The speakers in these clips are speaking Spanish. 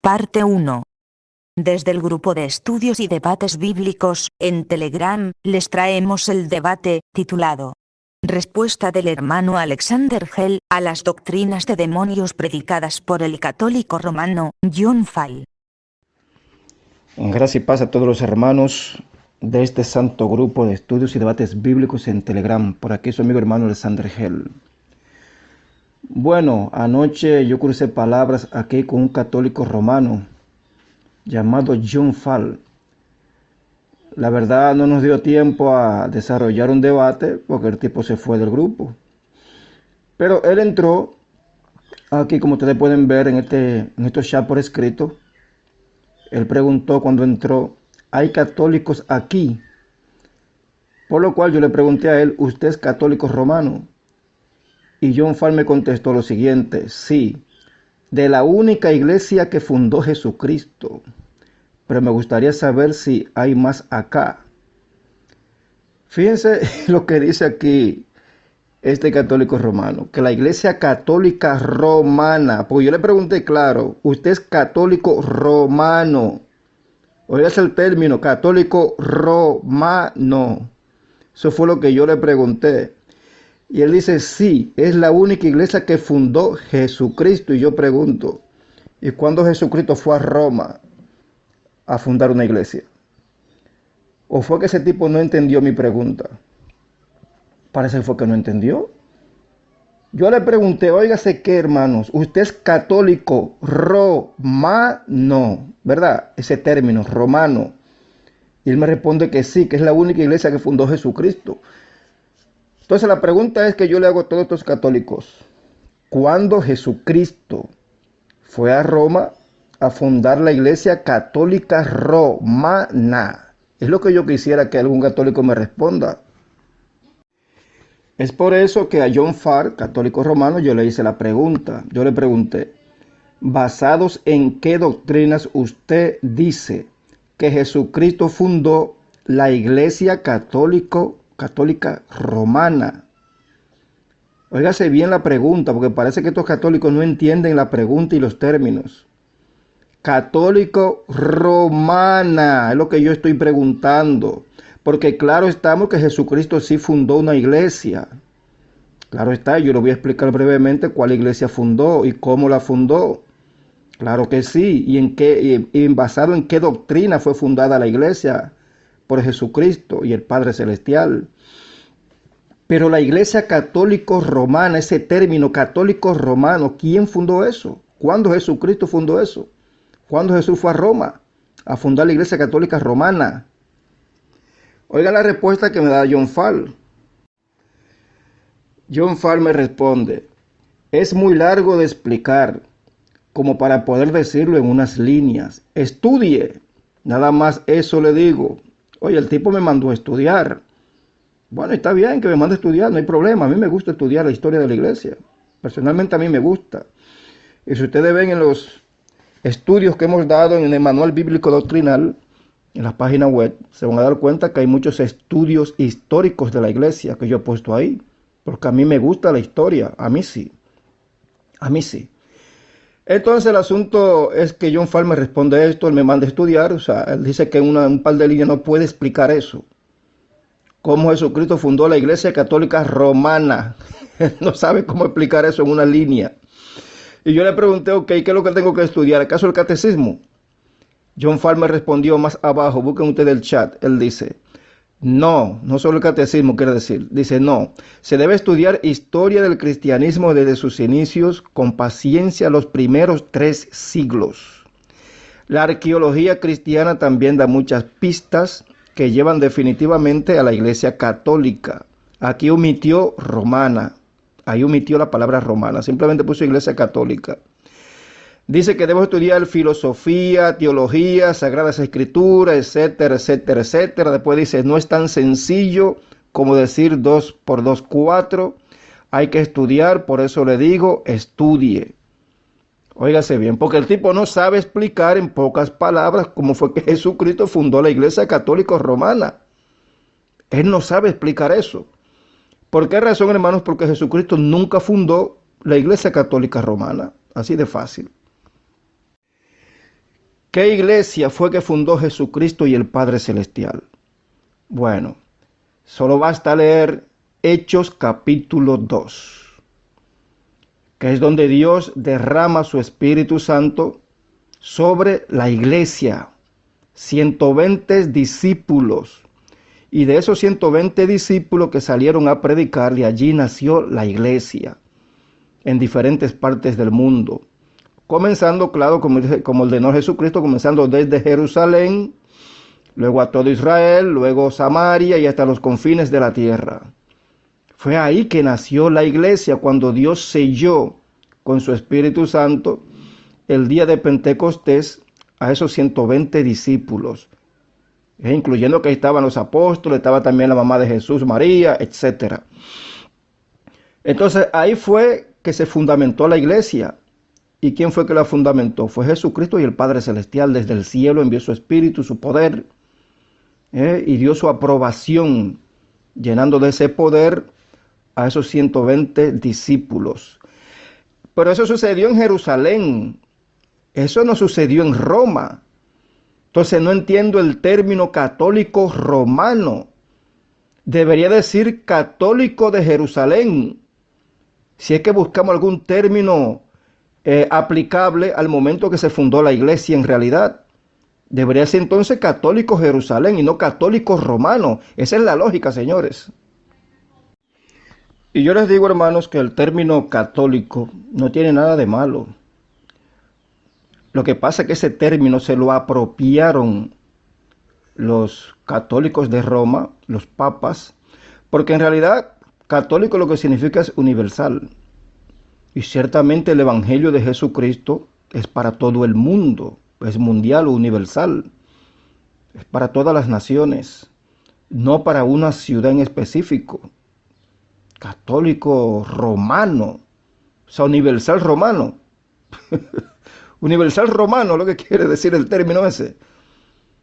Parte 1. Desde el grupo de estudios y debates bíblicos, en Telegram, les traemos el debate, titulado Respuesta del hermano Alexander Hell a las doctrinas de demonios predicadas por el católico romano, John Fall. Gracias y paz a todos los hermanos de este santo grupo de estudios y debates bíblicos en Telegram. Por aquí su amigo hermano Alexander Hell. Bueno, anoche yo crucé palabras aquí con un católico romano llamado John Fall. La verdad no nos dio tiempo a desarrollar un debate porque el tipo se fue del grupo. Pero él entró aquí, como ustedes pueden ver en estos chats por escrito. Él preguntó cuando entró, ¿hay católicos aquí? Por lo cual yo le pregunté a él, ¿usted es católico romano? Y John Fall me contestó lo siguiente, sí, de la única iglesia que fundó Jesucristo. Pero me gustaría saber si hay más acá. Fíjense lo que dice aquí este católico romano, que la iglesia católica romana, porque yo le pregunté, claro, usted es católico romano. Oigas el término, católico romano. Eso fue lo que yo le pregunté. Y él dice, sí, es la única iglesia que fundó Jesucristo. Y yo pregunto, ¿y cuándo Jesucristo fue a Roma a fundar una iglesia? ¿O fue que ese tipo no entendió mi pregunta? Parece que fue que no entendió. Yo le pregunté, óigase qué, hermanos, usted es católico romano, ¿verdad? Ese término, romano. Y él me responde que sí, que es la única iglesia que fundó Jesucristo. Entonces la pregunta es que yo le hago a todos estos católicos. ¿Cuándo Jesucristo fue a Roma a fundar la iglesia católica romana? Es lo que yo quisiera que algún católico me responda. Es por eso que a John Fall, católico romano, yo le hice la pregunta. Yo le pregunté, ¿basados en qué doctrinas usted dice que Jesucristo fundó la iglesia católica romana? Óigase bien la pregunta, porque parece que estos católicos no entienden la pregunta y los términos. Católico romana, es lo que yo estoy preguntando. Porque claro estamos que Jesucristo sí fundó una iglesia. Claro está, yo le voy a explicar brevemente cuál iglesia fundó y cómo la fundó. Claro que sí, y basado en qué doctrina fue fundada la iglesia por Jesucristo y el Padre Celestial. Pero la iglesia católico romana, ese término católico romano, ¿quién fundó eso? ¿Cuándo Jesucristo fundó eso? ¿Cuándo Jesús fue a Roma a fundar la iglesia católica romana? Oiga la respuesta que me da John Fall. John Fall me responde, es muy largo de explicar, como para poder decirlo en unas líneas. Estudie, nada más eso le digo. Oye, el tipo me mandó a estudiar. Bueno, está bien que me mande a estudiar, no hay problema. A mí me gusta estudiar la historia de la iglesia. Personalmente a mí me gusta. Y si ustedes ven en los estudios que hemos dado en el manual bíblico doctrinal, en la página web, se van a dar cuenta que hay muchos estudios históricos de la iglesia que yo he puesto ahí. Porque a mí me gusta la historia, a mí sí. A mí sí. Entonces el asunto es que John Fall me responde esto, él me manda a estudiar, o sea, él dice que en un par de líneas no puede explicar eso. Cómo Jesucristo fundó la iglesia católica romana. Él no sabe cómo explicar eso en una línea. Y yo le pregunté, ok, ¿qué es lo que tengo que estudiar? ¿Acaso el catecismo? John Fall me respondió más abajo, busquen ustedes el chat, él dice, no solo el catecismo quiere decir, dice no, se debe estudiar historia del cristianismo desde sus inicios con paciencia los primeros 3 siglos. La arqueología cristiana también da muchas pistas que llevan definitivamente a la iglesia católica. Aquí omitió romana, ahí omitió la palabra romana, simplemente puso iglesia católica. Dice que debemos estudiar filosofía, teología, sagradas escrituras, etcétera, etcétera, etcétera. Después dice, no es tan sencillo como decir 2 por 2, 4. Hay que estudiar, por eso le digo, estudie. Óigase bien, porque el tipo no sabe explicar en pocas palabras cómo fue que Jesucristo fundó la iglesia católica romana. Él no sabe explicar eso. ¿Por qué razón, hermanos? Porque Jesucristo nunca fundó la iglesia católica romana. Así de fácil. ¿Qué iglesia fue que fundó Jesucristo y el Padre Celestial? Bueno, solo basta leer Hechos capítulo 2, que es donde Dios derrama su Espíritu Santo sobre la iglesia. 120 discípulos. Y de esos 120 discípulos que salieron a predicar, de allí nació la iglesia en diferentes partes del mundo. Comenzando, claro, como ordenó Jesucristo, comenzando desde Jerusalén, luego a todo Israel, luego Samaria y hasta los confines de la tierra. Fue ahí que nació la iglesia, cuando Dios selló con su Espíritu Santo el día de Pentecostés a esos 120 discípulos, incluyendo que ahí estaban los apóstoles, estaba también la mamá de Jesús, María, etc. Entonces ahí fue que se fundamentó la iglesia. ¿Y quién fue que la fundamentó? Fue Jesucristo y el Padre Celestial. Desde el cielo envió su Espíritu, su poder, y dio su aprobación, llenando de ese poder a esos 120 discípulos. Pero eso sucedió en Jerusalén. Eso no sucedió en Roma. Entonces no entiendo el término católico romano. Debería decir católico de Jerusalén. Si es que buscamos algún término aplicable al momento que se fundó la iglesia en realidad. Debería ser entonces católico Jerusalén y no católico romano. Esa es la lógica, señores. Y yo les digo, hermanos, que el término católico no tiene nada de malo. Lo que pasa es que ese término se lo apropiaron los católicos de Roma, los papas, porque en realidad católico lo que significa es universal. Y ciertamente el Evangelio de Jesucristo es para todo el mundo, es mundial o universal, es para todas las naciones, no para una ciudad en específico. Católico romano, o sea, universal romano. Universal romano, lo que quiere decir el término ese.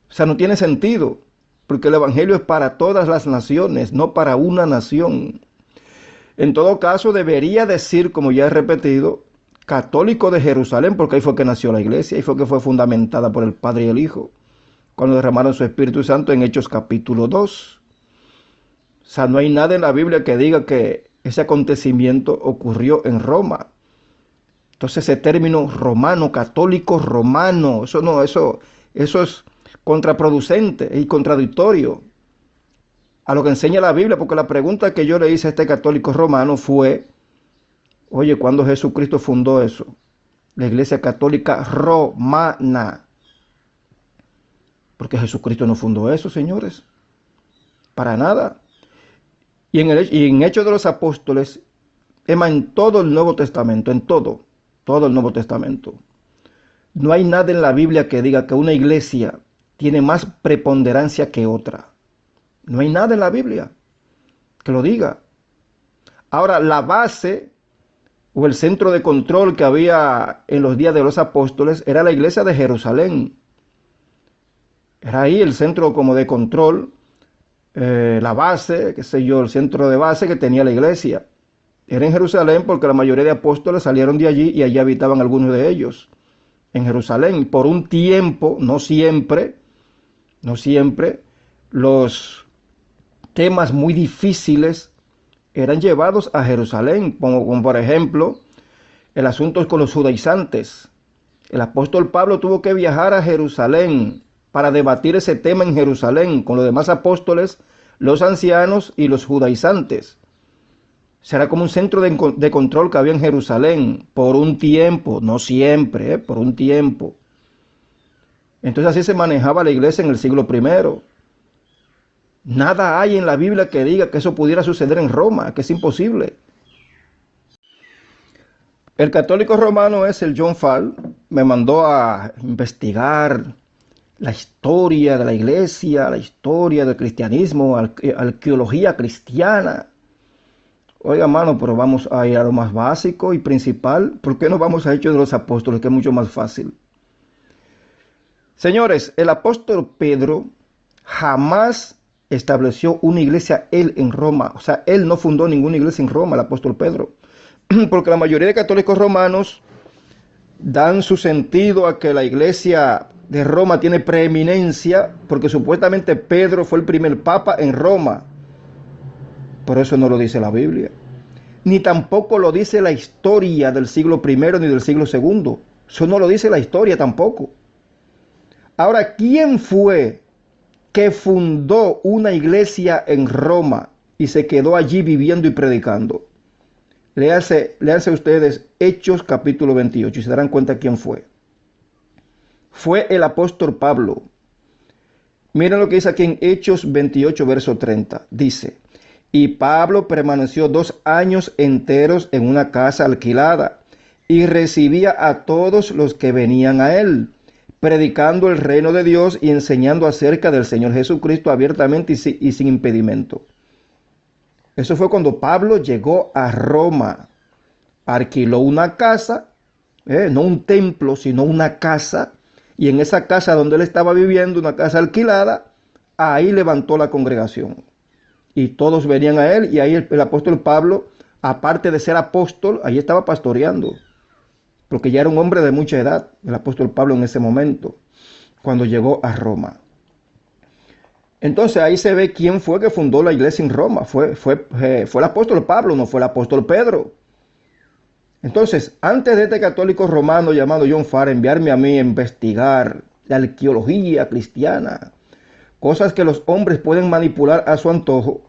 O sea, no tiene sentido, porque el Evangelio es para todas las naciones, no para una nación. En todo caso, debería decir, como ya he repetido, católico de Jerusalén, porque ahí fue que nació la iglesia, ahí fue que fue fundamentada por el Padre y el Hijo, cuando derramaron su Espíritu Santo en Hechos capítulo 2. O sea, no hay nada en la Biblia que diga que ese acontecimiento ocurrió en Roma. Entonces ese término romano, católico romano, eso es contraproducente y contradictorio a lo que enseña la Biblia, porque la pregunta que yo le hice a este católico romano fue, oye, ¿cuándo Jesucristo fundó eso? La iglesia católica romana. Porque Jesucristo no fundó eso, señores. Para nada. Y en Hechos de los Apóstoles, en todo el Nuevo Testamento, en todo el Nuevo Testamento, no hay nada en la Biblia que diga que una iglesia tiene más preponderancia que otra. No hay nada en la Biblia que lo diga. Ahora, la base o el centro de control que había en los días de los apóstoles era la iglesia de Jerusalén. Era ahí el centro como de control, la base, qué sé yo, el centro de base que tenía la iglesia. Era en Jerusalén porque la mayoría de apóstoles salieron de allí y allí habitaban algunos de ellos. En Jerusalén, por un tiempo, no siempre, los temas muy difíciles eran llevados a Jerusalén, como por ejemplo el asunto con los judaizantes. El apóstol Pablo tuvo que viajar a Jerusalén para debatir ese tema en Jerusalén con los demás apóstoles, los ancianos y los judaizantes. Será como un centro de control que había en Jerusalén por un tiempo, no siempre, por un tiempo. Entonces así se manejaba la iglesia en el siglo I. Nada hay en la Biblia que diga que eso pudiera suceder en Roma, que es imposible. El católico romano es el John Fall, me mandó a investigar la historia de la iglesia, la historia del cristianismo, arqueología cristiana. Oiga, hermano, pero vamos a ir a lo más básico y principal. ¿Por qué no vamos a Hechos de los Apóstoles, que es mucho más fácil? Señores, el apóstol Pedro jamás estableció una iglesia él en Roma. O sea, él no fundó ninguna iglesia en Roma, el apóstol Pedro. Porque la mayoría de católicos romanos dan su sentido a que la iglesia de Roma tiene preeminencia porque supuestamente Pedro fue el primer papa en Roma. Pero eso no lo dice la Biblia. Ni tampoco lo dice la historia del siglo I ni del siglo II. Eso no lo dice la historia tampoco. Ahora, ¿quién fue que fundó una iglesia en Roma y se quedó allí viviendo y predicando? Léanse ustedes Hechos capítulo 28 y se darán cuenta quién fue. Fue el apóstol Pablo. Miren lo que dice aquí en Hechos 28, verso 30. Dice: y Pablo permaneció 2 años enteros en una casa alquilada y recibía a todos los que venían a él, predicando el reino de Dios y enseñando acerca del Señor Jesucristo abiertamente y sin impedimento. Eso fue cuando Pablo llegó a Roma. Alquiló una casa, no un templo, sino una casa. Y en esa casa donde él estaba viviendo, una casa alquilada, ahí levantó la congregación. Y todos venían a él, y ahí el apóstol Pablo, aparte de ser apóstol, ahí estaba pastoreando. Porque ya era un hombre de mucha edad, el apóstol Pablo en ese momento, cuando llegó a Roma. Entonces ahí se ve quién fue que fundó la iglesia en Roma. Fue el apóstol Pablo, no fue el apóstol Pedro. Entonces, antes de este católico romano llamado John Farr enviarme a mí a investigar la arqueología cristiana, cosas que los hombres pueden manipular a su antojo,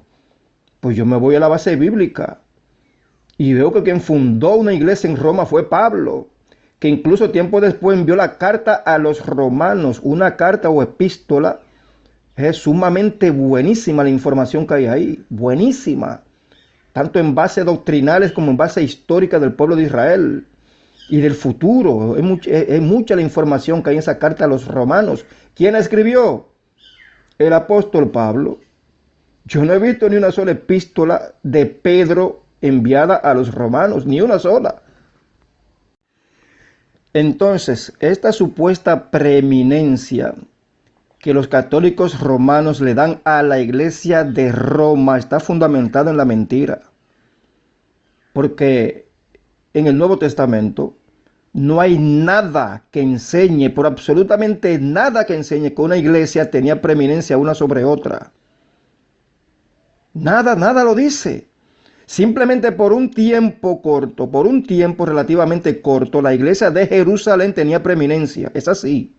pues yo me voy a la base bíblica y veo que quien fundó una iglesia en Roma fue Pablo, que incluso tiempo después envió la carta a los romanos, una carta o epístola. Es sumamente buenísima la información que hay ahí, buenísima, tanto en base doctrinales como en base histórica del pueblo de Israel y del futuro. Es mucha la información que hay en esa carta a los romanos. ¿Quién la escribió? El apóstol Pablo. Yo no he visto ni una sola epístola de Pedro enviada a los romanos, ni una sola. Entonces, esta supuesta preeminencia que los católicos romanos le dan a la iglesia de Roma está fundamentada en la mentira. Porque en el Nuevo Testamento no hay nada que enseñe, por absolutamente nada que enseñe que una iglesia tenía preeminencia una sobre otra. Nada lo dice. Simplemente por un tiempo corto, por un tiempo relativamente corto, la iglesia de Jerusalén tenía preeminencia. Es así.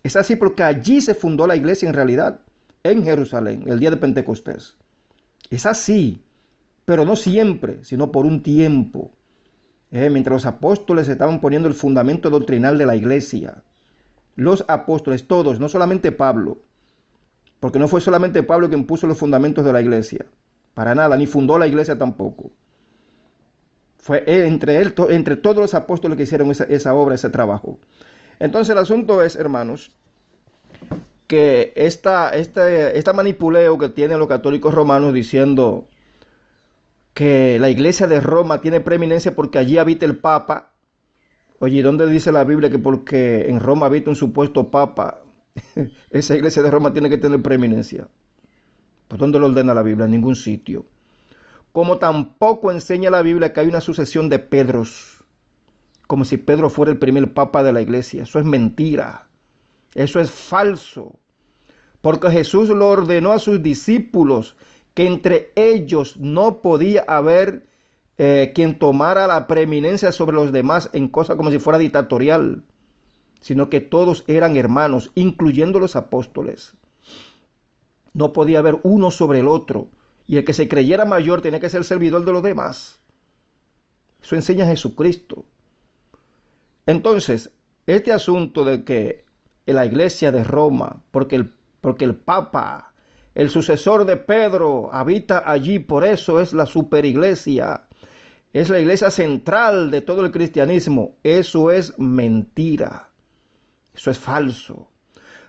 Es así porque allí se fundó la iglesia en realidad, en Jerusalén, el día de Pentecostés. Es así, pero no siempre, sino por un tiempo. Mientras los apóstoles estaban poniendo el fundamento doctrinal de la iglesia. Los apóstoles, todos, no solamente Pablo, porque no fue solamente Pablo quien puso los fundamentos de la iglesia, para nada, ni fundó la iglesia tampoco. Fue entre todos los apóstoles que hicieron esa obra, ese trabajo. Entonces el asunto es, hermanos, que esta manipuleo que tienen los católicos romanos diciendo que la iglesia de Roma tiene preeminencia porque allí habita el Papa. Oye, ¿dónde dice la Biblia que porque en Roma habita un supuesto Papa, esa iglesia de Roma tiene que tener preeminencia? ¿Por dónde lo ordena la Biblia? En ningún sitio. Como tampoco enseña la Biblia que hay una sucesión de Pedros, como si Pedro fuera el primer papa de la iglesia. Eso es mentira. Eso es falso. Porque Jesús lo ordenó a sus discípulos que entre ellos no podía haber quien tomara la preeminencia sobre los demás en cosas como si fuera dictatorial, sino que todos eran hermanos, incluyendo los apóstoles. No podía haber uno sobre el otro. Y el que se creyera mayor tenía que ser servidor de los demás. Eso enseña Jesucristo. Entonces, este asunto de que en la iglesia de Roma, porque el Papa, el sucesor de Pedro, habita allí, por eso es la superiglesia, es la iglesia central de todo el cristianismo, eso es mentira, eso es falso.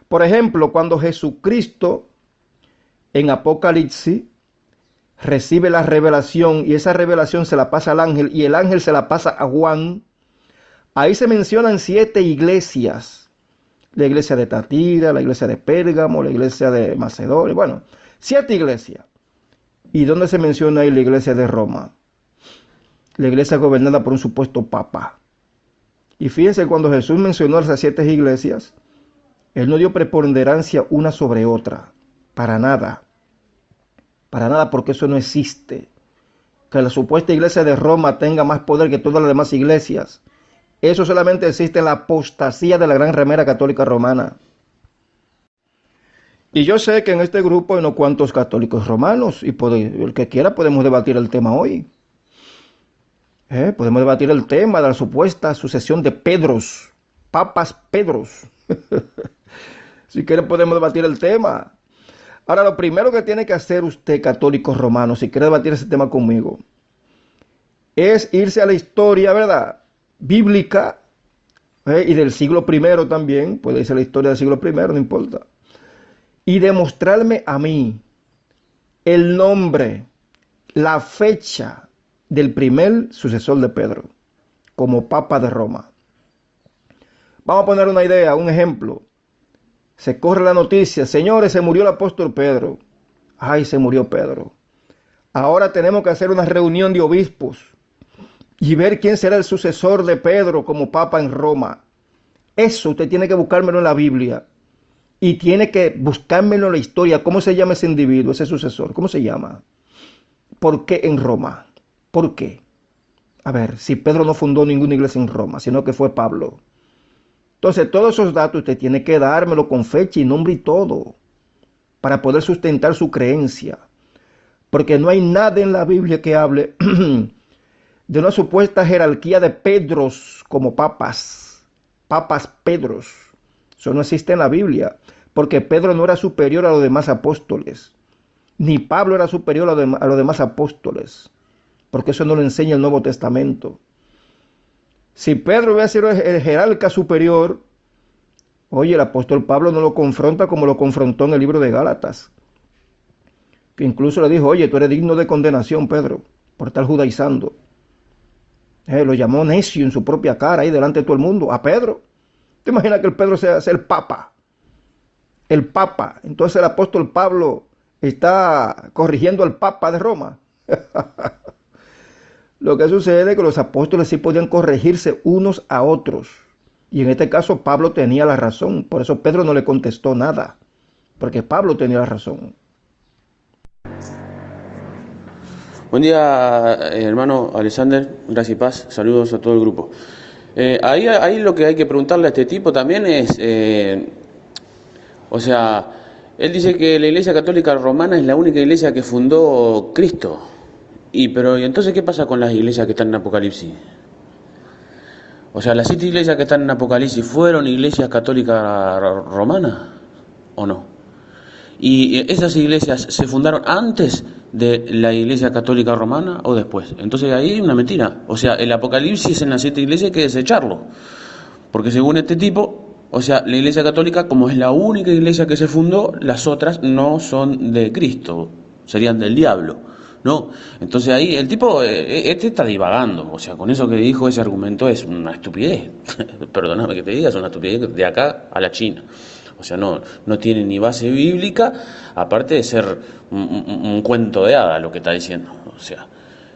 Por ejemplo, cuando Jesucristo en Apocalipsis recibe la revelación y esa revelación se la pasa al ángel y el ángel se la pasa a Juan, ahí se mencionan 7 iglesias. La iglesia de Tatira, la iglesia de Pérgamo, la iglesia de Macedonia. Bueno, 7 iglesias. ¿Y dónde se menciona ahí la iglesia de Roma? La iglesia gobernada por un supuesto papa. Y fíjense, cuando Jesús mencionó esas 7 iglesias, Él no dio preponderancia una sobre otra, para nada, porque eso no existe. Que la supuesta iglesia de Roma tenga más poder que todas las demás iglesias. Eso solamente existe en la apostasía de la gran remera católica romana. Y yo sé que en este grupo hay unos cuantos católicos romanos, y el que quiera podemos debatir el tema hoy. Podemos debatir el tema de la supuesta sucesión de Pedros, papas Pedros. Si quiere podemos debatir el tema. Ahora, lo primero que tiene que hacer usted, católico romano, si quiere debatir ese tema conmigo, es irse a la historia, ¿verdad?, bíblica, y del siglo I también, puede irse a la historia del siglo I, no importa, y demostrarme a mí el nombre, la fecha del primer sucesor de Pedro como Papa de Roma. Vamos a poner una idea, un ejemplo. Se corre la noticia: señores, se murió el apóstol Pedro. Ay, se murió Pedro. Ahora tenemos que hacer una reunión de obispos y ver quién será el sucesor de Pedro como Papa en Roma. Eso usted tiene que buscármelo en la Biblia. Y tiene que buscármelo en la historia. ¿Cómo se llama ese individuo, ese sucesor? ¿Cómo se llama? ¿Por qué en Roma? ¿Por qué? A ver, si Pedro no fundó ninguna iglesia en Roma, sino que fue Pablo. Entonces, todos esos datos usted tiene que dármelo con fecha y nombre y todo, para poder sustentar su creencia. Porque no hay nada en la Biblia que hable de una supuesta jerarquía de Pedros como papas. Papas Pedros. Eso no existe en la Biblia, porque Pedro no era superior a los demás apóstoles, ni Pablo era superior a los demás apóstoles, porque eso no lo enseña el Nuevo Testamento. Si Pedro hubiera sido el jerarca superior, oye, el apóstol Pablo no lo confronta como lo confrontó en el libro de Gálatas, que incluso le dijo: oye, tú eres digno de condenación, Pedro, por estar judaizando. Lo llamó necio en su propia cara, ahí delante de todo el mundo, a Pedro. ¿Te imaginas que el Pedro sea el Papa? El Papa. Entonces el apóstol Pablo está corrigiendo al Papa de Roma. Lo que sucede es que los apóstoles sí podían corregirse unos a otros. Y en este caso Pablo tenía la razón. Por eso Pedro no le contestó nada, porque Pablo tenía la razón. Buen día, hermano Alexander. Gracias y paz. Saludos a todo el grupo. Ahí lo que hay que preguntarle a este tipo también es, o sea, él dice que la Iglesia Católica Romana es la única iglesia que fundó Cristo. ¿Y entonces qué pasa con las iglesias que están en Apocalipsis? O sea, ¿las 7 iglesias que están en Apocalipsis fueron iglesias católicas romanas o no? ¿Y esas iglesias se fundaron antes de la Iglesia Católica Romana o después? Entonces ahí hay una mentira. O sea, el Apocalipsis en las 7 iglesias hay que desecharlo. Porque según este tipo, o sea, la Iglesia Católica, como es la única iglesia que se fundó, las otras no son de Cristo, serían del diablo, ¿no? Entonces ahí el tipo, este está divagando. O sea, con eso que dijo, ese argumento es una estupidez. Perdóname que te diga, es una estupidez de acá a la China. O sea, no tiene ni base bíblica, aparte de ser un cuento de hadas lo que está diciendo. O sea,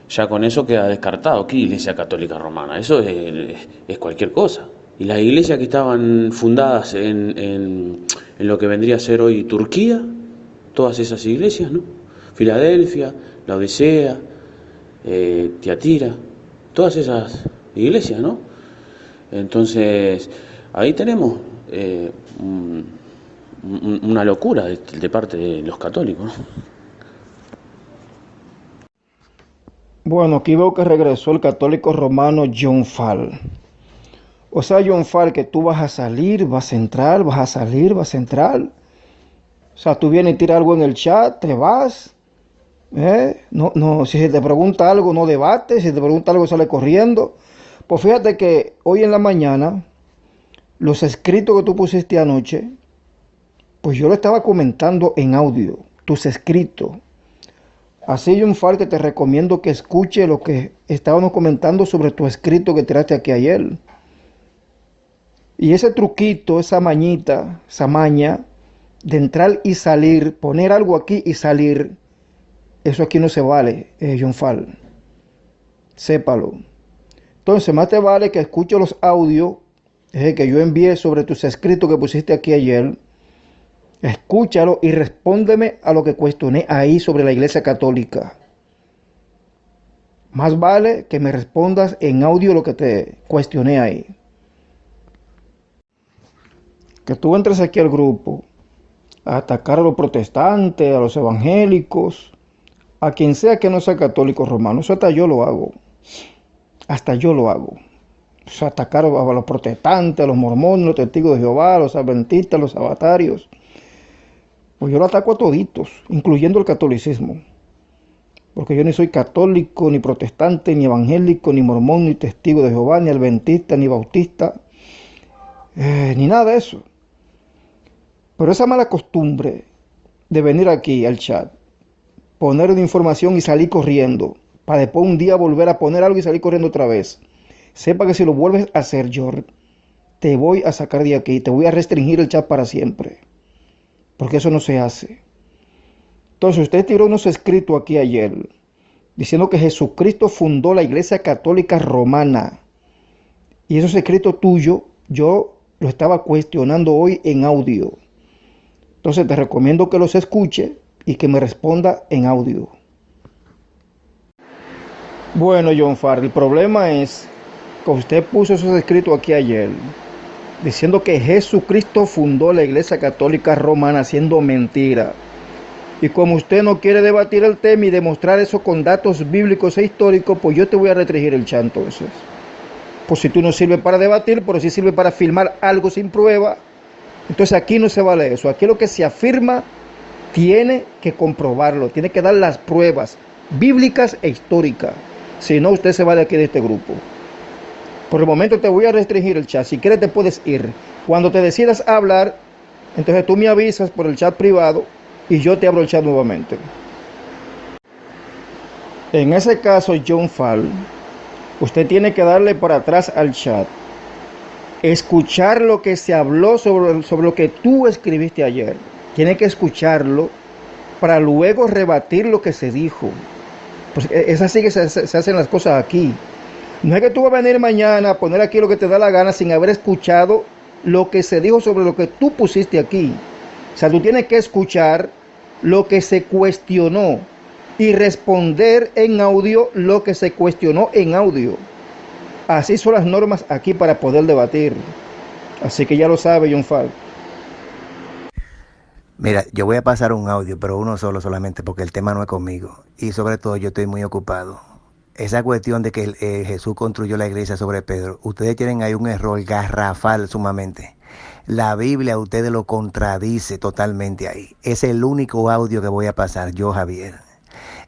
ya con eso queda descartado. ¿Qué iglesia católica romana? Eso es cualquier cosa. Y las iglesias que estaban fundadas en lo que vendría a ser hoy Turquía, todas esas iglesias, ¿no? Filadelfia, Laodicea, Tiatira, todas esas iglesias, ¿no? Entonces, ahí tenemos una locura de parte de los católicos, ¿no? Bueno, aquí veo que regresó el católico romano John Fall. O sea, John Fall, que tú vas a salir, vas a entrar, vas a salir, vas a entrar. O sea, tú vienes y tiras algo en el chat, te vas. No, si se te pregunta algo, no debates. Si te pregunta algo, sale corriendo. Pues fíjate que hoy en la mañana, los escritos que tú pusiste anoche, pues yo lo estaba comentando en audio, tus escritos. Así, John Fall, que te recomiendo que escuche lo que estábamos comentando sobre tu escrito que tiraste aquí ayer. Y ese truquito, esa mañita, esa maña de entrar y salir, poner algo aquí y salir, eso aquí no se vale, John Fall. Sépalo. Entonces, más te vale que escuche los audios es que yo envié sobre tus escritos que pusiste aquí ayer. Escúchalo y respóndeme a lo que cuestioné ahí sobre la Iglesia Católica. Más vale que me respondas en audio lo que te cuestioné ahí. Que tú entres aquí al grupo a atacar a los protestantes, a los evangélicos, a quien sea que no sea católico romano. Eso hasta yo lo hago. Hasta yo lo hago. O sea, atacar a los protestantes, a los mormones, a los testigos de Jehová, a los adventistas, a los sabatarios. Pues yo lo ataco a toditos, incluyendo el catolicismo. Porque yo ni soy católico, ni protestante, ni evangélico, ni mormón, ni testigo de Jehová, ni adventista, ni bautista, ni nada de eso. Pero esa mala costumbre de venir aquí al chat, poner una información y salir corriendo, para después un día volver a poner algo y salir corriendo otra vez. Sepa que si lo vuelves a hacer, yo te voy a sacar de aquí, te voy a restringir el chat para siempre. Porque eso no se hace. Entonces usted tiró unos escritos aquí ayer, diciendo que Jesucristo fundó la Iglesia Católica Romana. Y esos escritos tuyos, yo lo estaba cuestionando hoy en audio. Entonces te recomiendo que los escuche y que me responda en audio. Bueno, John Farr, el problema es que usted puso esos escritos aquí ayer, diciendo que Jesucristo fundó la Iglesia Católica Romana, siendo mentira. Y como usted no quiere debatir el tema y demostrar eso con datos bíblicos e históricos, pues yo te voy a restringir el chat entonces. Pues si tú no sirves para debatir, pero sí sirve para afirmar algo sin prueba, entonces aquí no se vale eso. Aquí lo que se afirma tiene que comprobarlo, tiene que dar las pruebas bíblicas e históricas. Si no, usted se va de aquí de este grupo. Por el momento te voy a restringir el chat. Si quieres te puedes ir. Cuando te decidas hablar, entonces tú me avisas por el chat privado y yo te abro el chat nuevamente. En ese caso, John Fall, usted tiene que darle para atrás al chat, escuchar lo que se habló sobre lo que tú escribiste ayer. Tiene que escucharlo para luego rebatir lo que se dijo. Pues es así que se hacen las cosas aquí. No es que tú vas a venir mañana a poner aquí lo que te da la gana sin haber escuchado lo que se dijo sobre lo que tú pusiste aquí. O sea, tú tienes que escuchar lo que se cuestionó y responder en audio lo que se cuestionó en audio. Así son las normas aquí para poder debatir. Así que ya lo sabe, John Fall. Mira, yo voy a pasar un audio, pero uno solo solamente, porque el tema no es conmigo. Y sobre todo yo estoy muy ocupado. Esa cuestión de que Jesús construyó la iglesia sobre Pedro, ustedes tienen ahí un error garrafal sumamente. La Biblia a ustedes lo contradice totalmente ahí. Es el único audio que voy a pasar yo, Javier.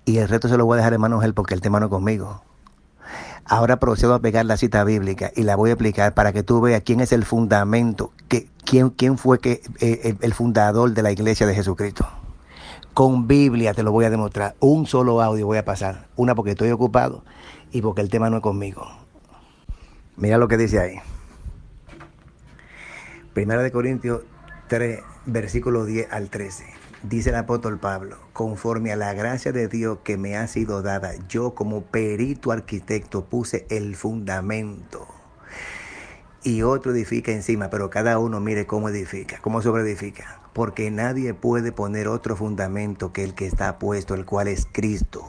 Y el resto se lo voy a dejar en manos de él porque el tema no es conmigo. Ahora procedo a pegar la cita bíblica y la voy a explicar para que tú veas quién es el fundamento, quién fue el fundador de la iglesia de Jesucristo. Con Biblia te lo voy a demostrar. Un solo audio voy a pasar. Una porque estoy ocupado y porque el tema no es conmigo. Mira lo que dice ahí. 1 Corintios 3, versículo 10 al 13. Dice el apóstol Pablo: conforme a la gracia de Dios que me ha sido dada, yo como perito arquitecto puse el fundamento. Y otro edifica encima, pero cada uno mire cómo edifica, cómo sobreedifica. Porque nadie puede poner otro fundamento que el que está puesto, el cual es Cristo.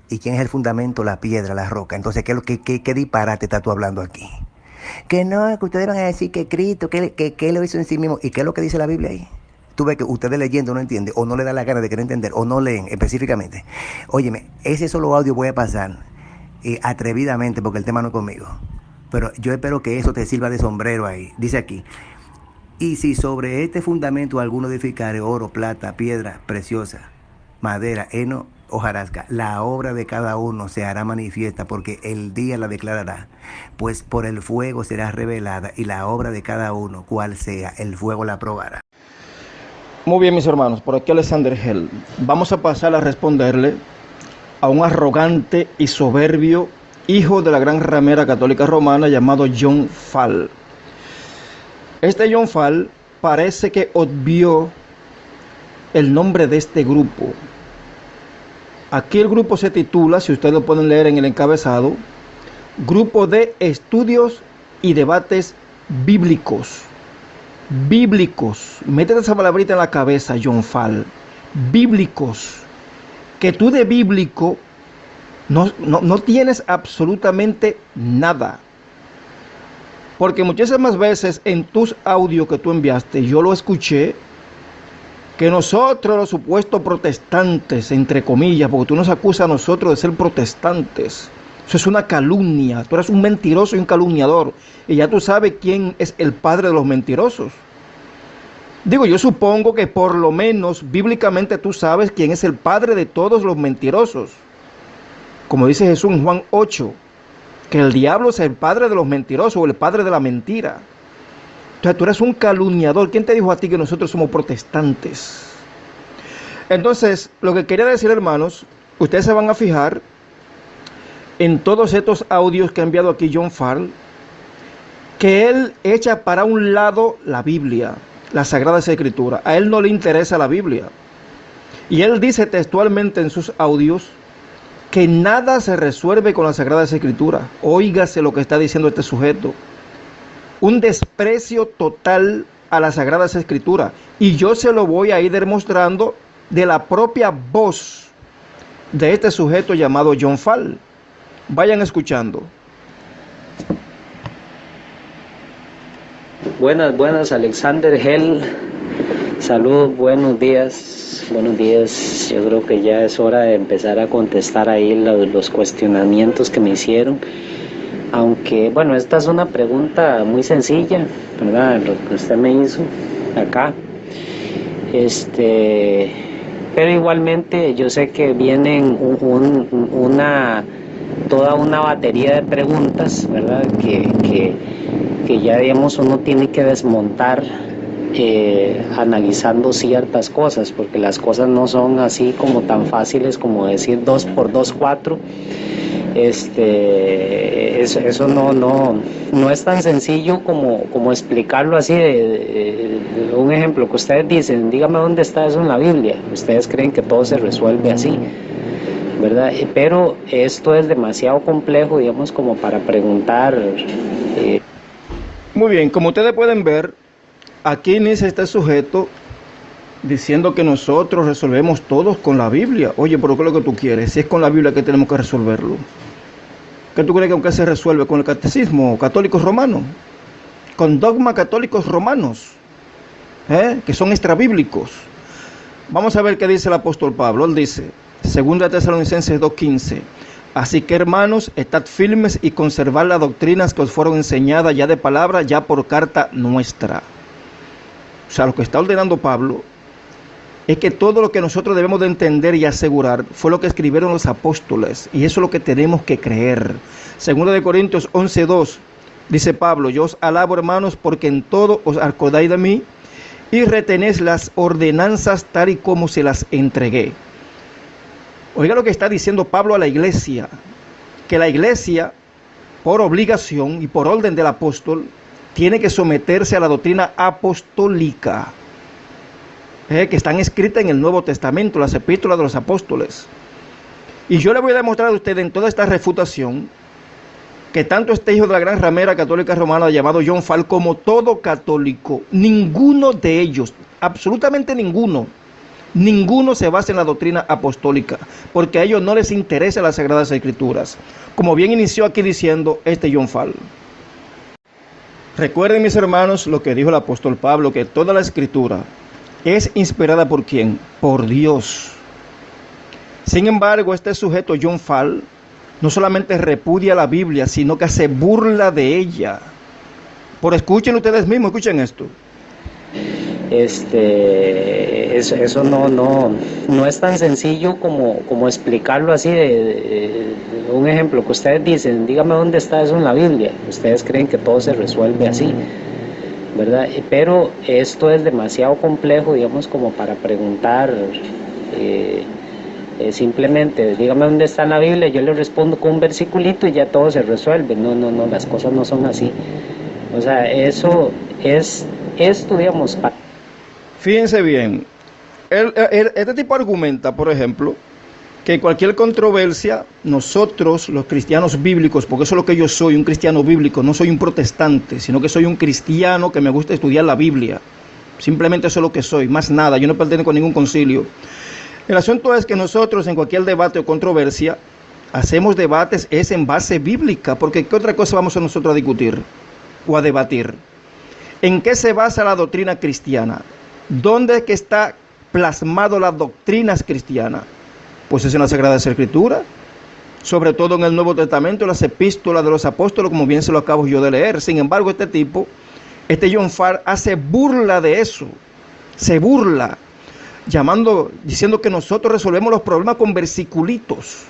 ¿Y quién es el fundamento? La piedra, la roca. Entonces, ¿qué disparate estás tú hablando aquí? Que no, que ustedes van a decir que Cristo, que lo hizo en sí mismo. ¿Y qué es lo que dice la Biblia ahí? Tú ves que ustedes leyendo no entienden, o no le da la gana de querer entender, o no leen específicamente. Óyeme, ese solo audio voy a pasar atrevidamente, porque el tema no es conmigo. Pero yo espero que eso te sirva de sombrero ahí. Dice aquí: y si sobre este fundamento alguno edificare oro, plata, piedra preciosa, madera, heno, hojarasca, la obra de cada uno se hará manifiesta, porque el día la declarará, pues por el fuego será revelada, y la obra de cada uno, cual sea, el fuego la probará. Muy bien, mis hermanos, por aquí Alexander Hell. Vamos a pasar a responderle a un arrogante y soberbio hijo de la gran ramera católica romana llamado John Fall. Este John Fall parece que obvió el nombre de este grupo. Aquí el grupo se titula, si ustedes lo pueden leer en el encabezado, Grupo de Estudios y Debates bíblicos. Bíblicos. Métete esa palabrita en la cabeza, John Fall. Bíblicos. Que tú de bíblico no tienes absolutamente nada. Porque muchísimas veces en tus audios que tú enviaste, yo lo escuché, que nosotros los supuestos protestantes, entre comillas, porque tú nos acusas a nosotros de ser protestantes. Eso es una calumnia. Tú eres un mentiroso y un calumniador. Y ya tú sabes quién es el padre de los mentirosos. Digo, yo supongo que por lo menos bíblicamente tú sabes quién es el padre de todos los mentirosos. Como dice Jesús en Juan 8, que el diablo es el padre de los mentirosos o el padre de la mentira. Entonces tú eres un calumniador. ¿Quién te dijo a ti que nosotros somos protestantes? Entonces, lo que quería decir, hermanos, ustedes se van a fijar en todos estos audios que ha enviado aquí John Fall, que él echa para un lado la Biblia, las Sagradas Escrituras. A él no le interesa la Biblia. Y él dice textualmente en sus audios que nada se resuelve con las Sagradas Escrituras. Óigase lo que está diciendo este sujeto. Un desprecio total a las Sagradas Escrituras. Y yo se lo voy a ir demostrando de la propia voz de este sujeto llamado John Fall. Vayan escuchando. Buenas, Alexander Hell. Saludos, buenos días. Buenos días. Yo creo que ya es hora de empezar a contestar ahí los cuestionamientos que me hicieron. Aunque, bueno, esta es una pregunta muy sencilla, ¿verdad? Lo que usted me hizo acá. Pero igualmente yo sé que vienen toda una batería de preguntas, ¿verdad? Que ya, digamos, uno tiene que desmontar analizando ciertas cosas, porque las cosas no son así como tan fáciles como decir 2 por 2, 4. Eso no es tan sencillo como explicarlo así. Un ejemplo que ustedes dicen, dígame dónde está eso en la Biblia. Ustedes creen que todo se resuelve así, ¿verdad? Pero esto es demasiado complejo, digamos, como para preguntar. Muy bien, como ustedes pueden ver, aquí inicia este sujeto diciendo que nosotros resolvemos todos con la Biblia. Oye, pero ¿qué es lo que tú quieres? Si es con la Biblia que tenemos que resolverlo. ¿Qué tú crees que aunque se resuelve con el catecismo católico romano? Con dogmas católicos romanos, que son extrabíblicos. Vamos a ver qué dice el apóstol Pablo. Él dice, 2 Tesalonicenses 2:15, así que, hermanos, estad firmes y conservad las doctrinas que os fueron enseñadas ya de palabra, ya por carta nuestra. O sea, lo que está ordenando Pablo es que todo lo que nosotros debemos de entender y asegurar fue lo que escribieron los apóstoles, y eso es lo que tenemos que creer. 2 Corintios 11:2 dice Pablo, yo os alabo, hermanos, porque en todo os acordáis de mí y retenéis las ordenanzas tal y como se las entregué. Oiga lo que está diciendo Pablo a la iglesia, que la iglesia, por obligación y por orden del apóstol, tiene que someterse a la doctrina apostólica, que están escritas en el Nuevo Testamento, las epístolas de los apóstoles. Y yo le voy a demostrar a usted en toda esta refutación que tanto este hijo de la gran ramera católica romana llamado John Fall como todo católico, ninguno de ellos, absolutamente ninguno se basa en la doctrina apostólica, porque a ellos no les interesa las Sagradas Escrituras, como bien inició aquí diciendo este John Fall. Recuerden, mis hermanos, lo que dijo el apóstol Pablo, que toda la Escritura es inspirada ¿por quién? Por Dios. Sin embargo, este sujeto John Fall no solamente repudia la Biblia, sino que se burla de ella. Por escuchen ustedes mismos, escuchen esto. Eso no es tan sencillo como explicarlo así. Un ejemplo que ustedes dicen, dígame dónde está eso en la Biblia. Ustedes creen que todo se resuelve así, ¿verdad? Pero esto es demasiado complejo, digamos, como para preguntar simplemente, dígame dónde está en la Biblia, yo le respondo con un versiculito y ya todo se resuelve. No, las cosas no son así. O sea, eso es esto, digamos. Fíjense bien, este tipo argumenta, por ejemplo, que cualquier controversia, nosotros los cristianos bíblicos, porque eso es lo que yo soy, un cristiano bíblico, no soy un protestante, sino que soy un cristiano que me gusta estudiar la Biblia. Simplemente eso es lo que soy, más nada, yo no pertenezco a ningún concilio. El asunto es que nosotros en cualquier debate o controversia, hacemos debates es en base bíblica, porque ¿qué otra cosa vamos a nosotros a discutir o a debatir? ¿En qué se basa la doctrina cristiana? ¿Dónde es que está plasmado las doctrinas cristianas? Pues es en la Sagrada Escritura, sobre todo en el Nuevo Testamento, las epístolas de los apóstoles, como bien se lo acabo yo de leer. Sin embargo, este John Farr hace burla de eso, se burla, diciendo que nosotros resolvemos los problemas con versiculitos.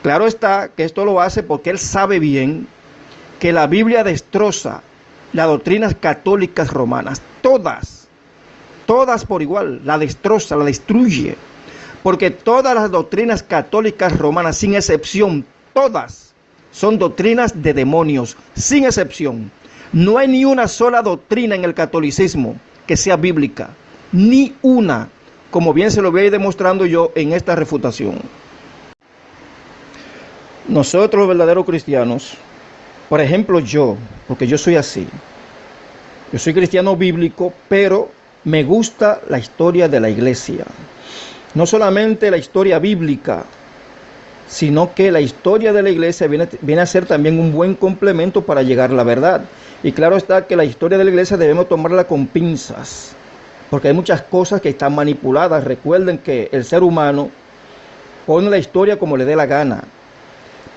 Claro está que esto lo hace porque él sabe bien que la Biblia destroza las doctrinas católicas romanas, todas por igual, la destroza, la destruye. Porque todas las doctrinas católicas romanas, sin excepción, todas son doctrinas de demonios, sin excepción. No hay ni una sola doctrina en el catolicismo que sea bíblica, ni una, como bien se lo voy a ir demostrando yo en esta refutación. Nosotros los verdaderos cristianos, por ejemplo yo, porque yo soy así, yo soy cristiano bíblico, pero me gusta la historia de la iglesia. No solamente la historia bíblica, sino que la historia de la iglesia viene a ser también un buen complemento para llegar a la verdad. Y claro está que la historia de la iglesia debemos tomarla con pinzas, porque hay muchas cosas que están manipuladas. Recuerden que el ser humano pone la historia como le dé la gana,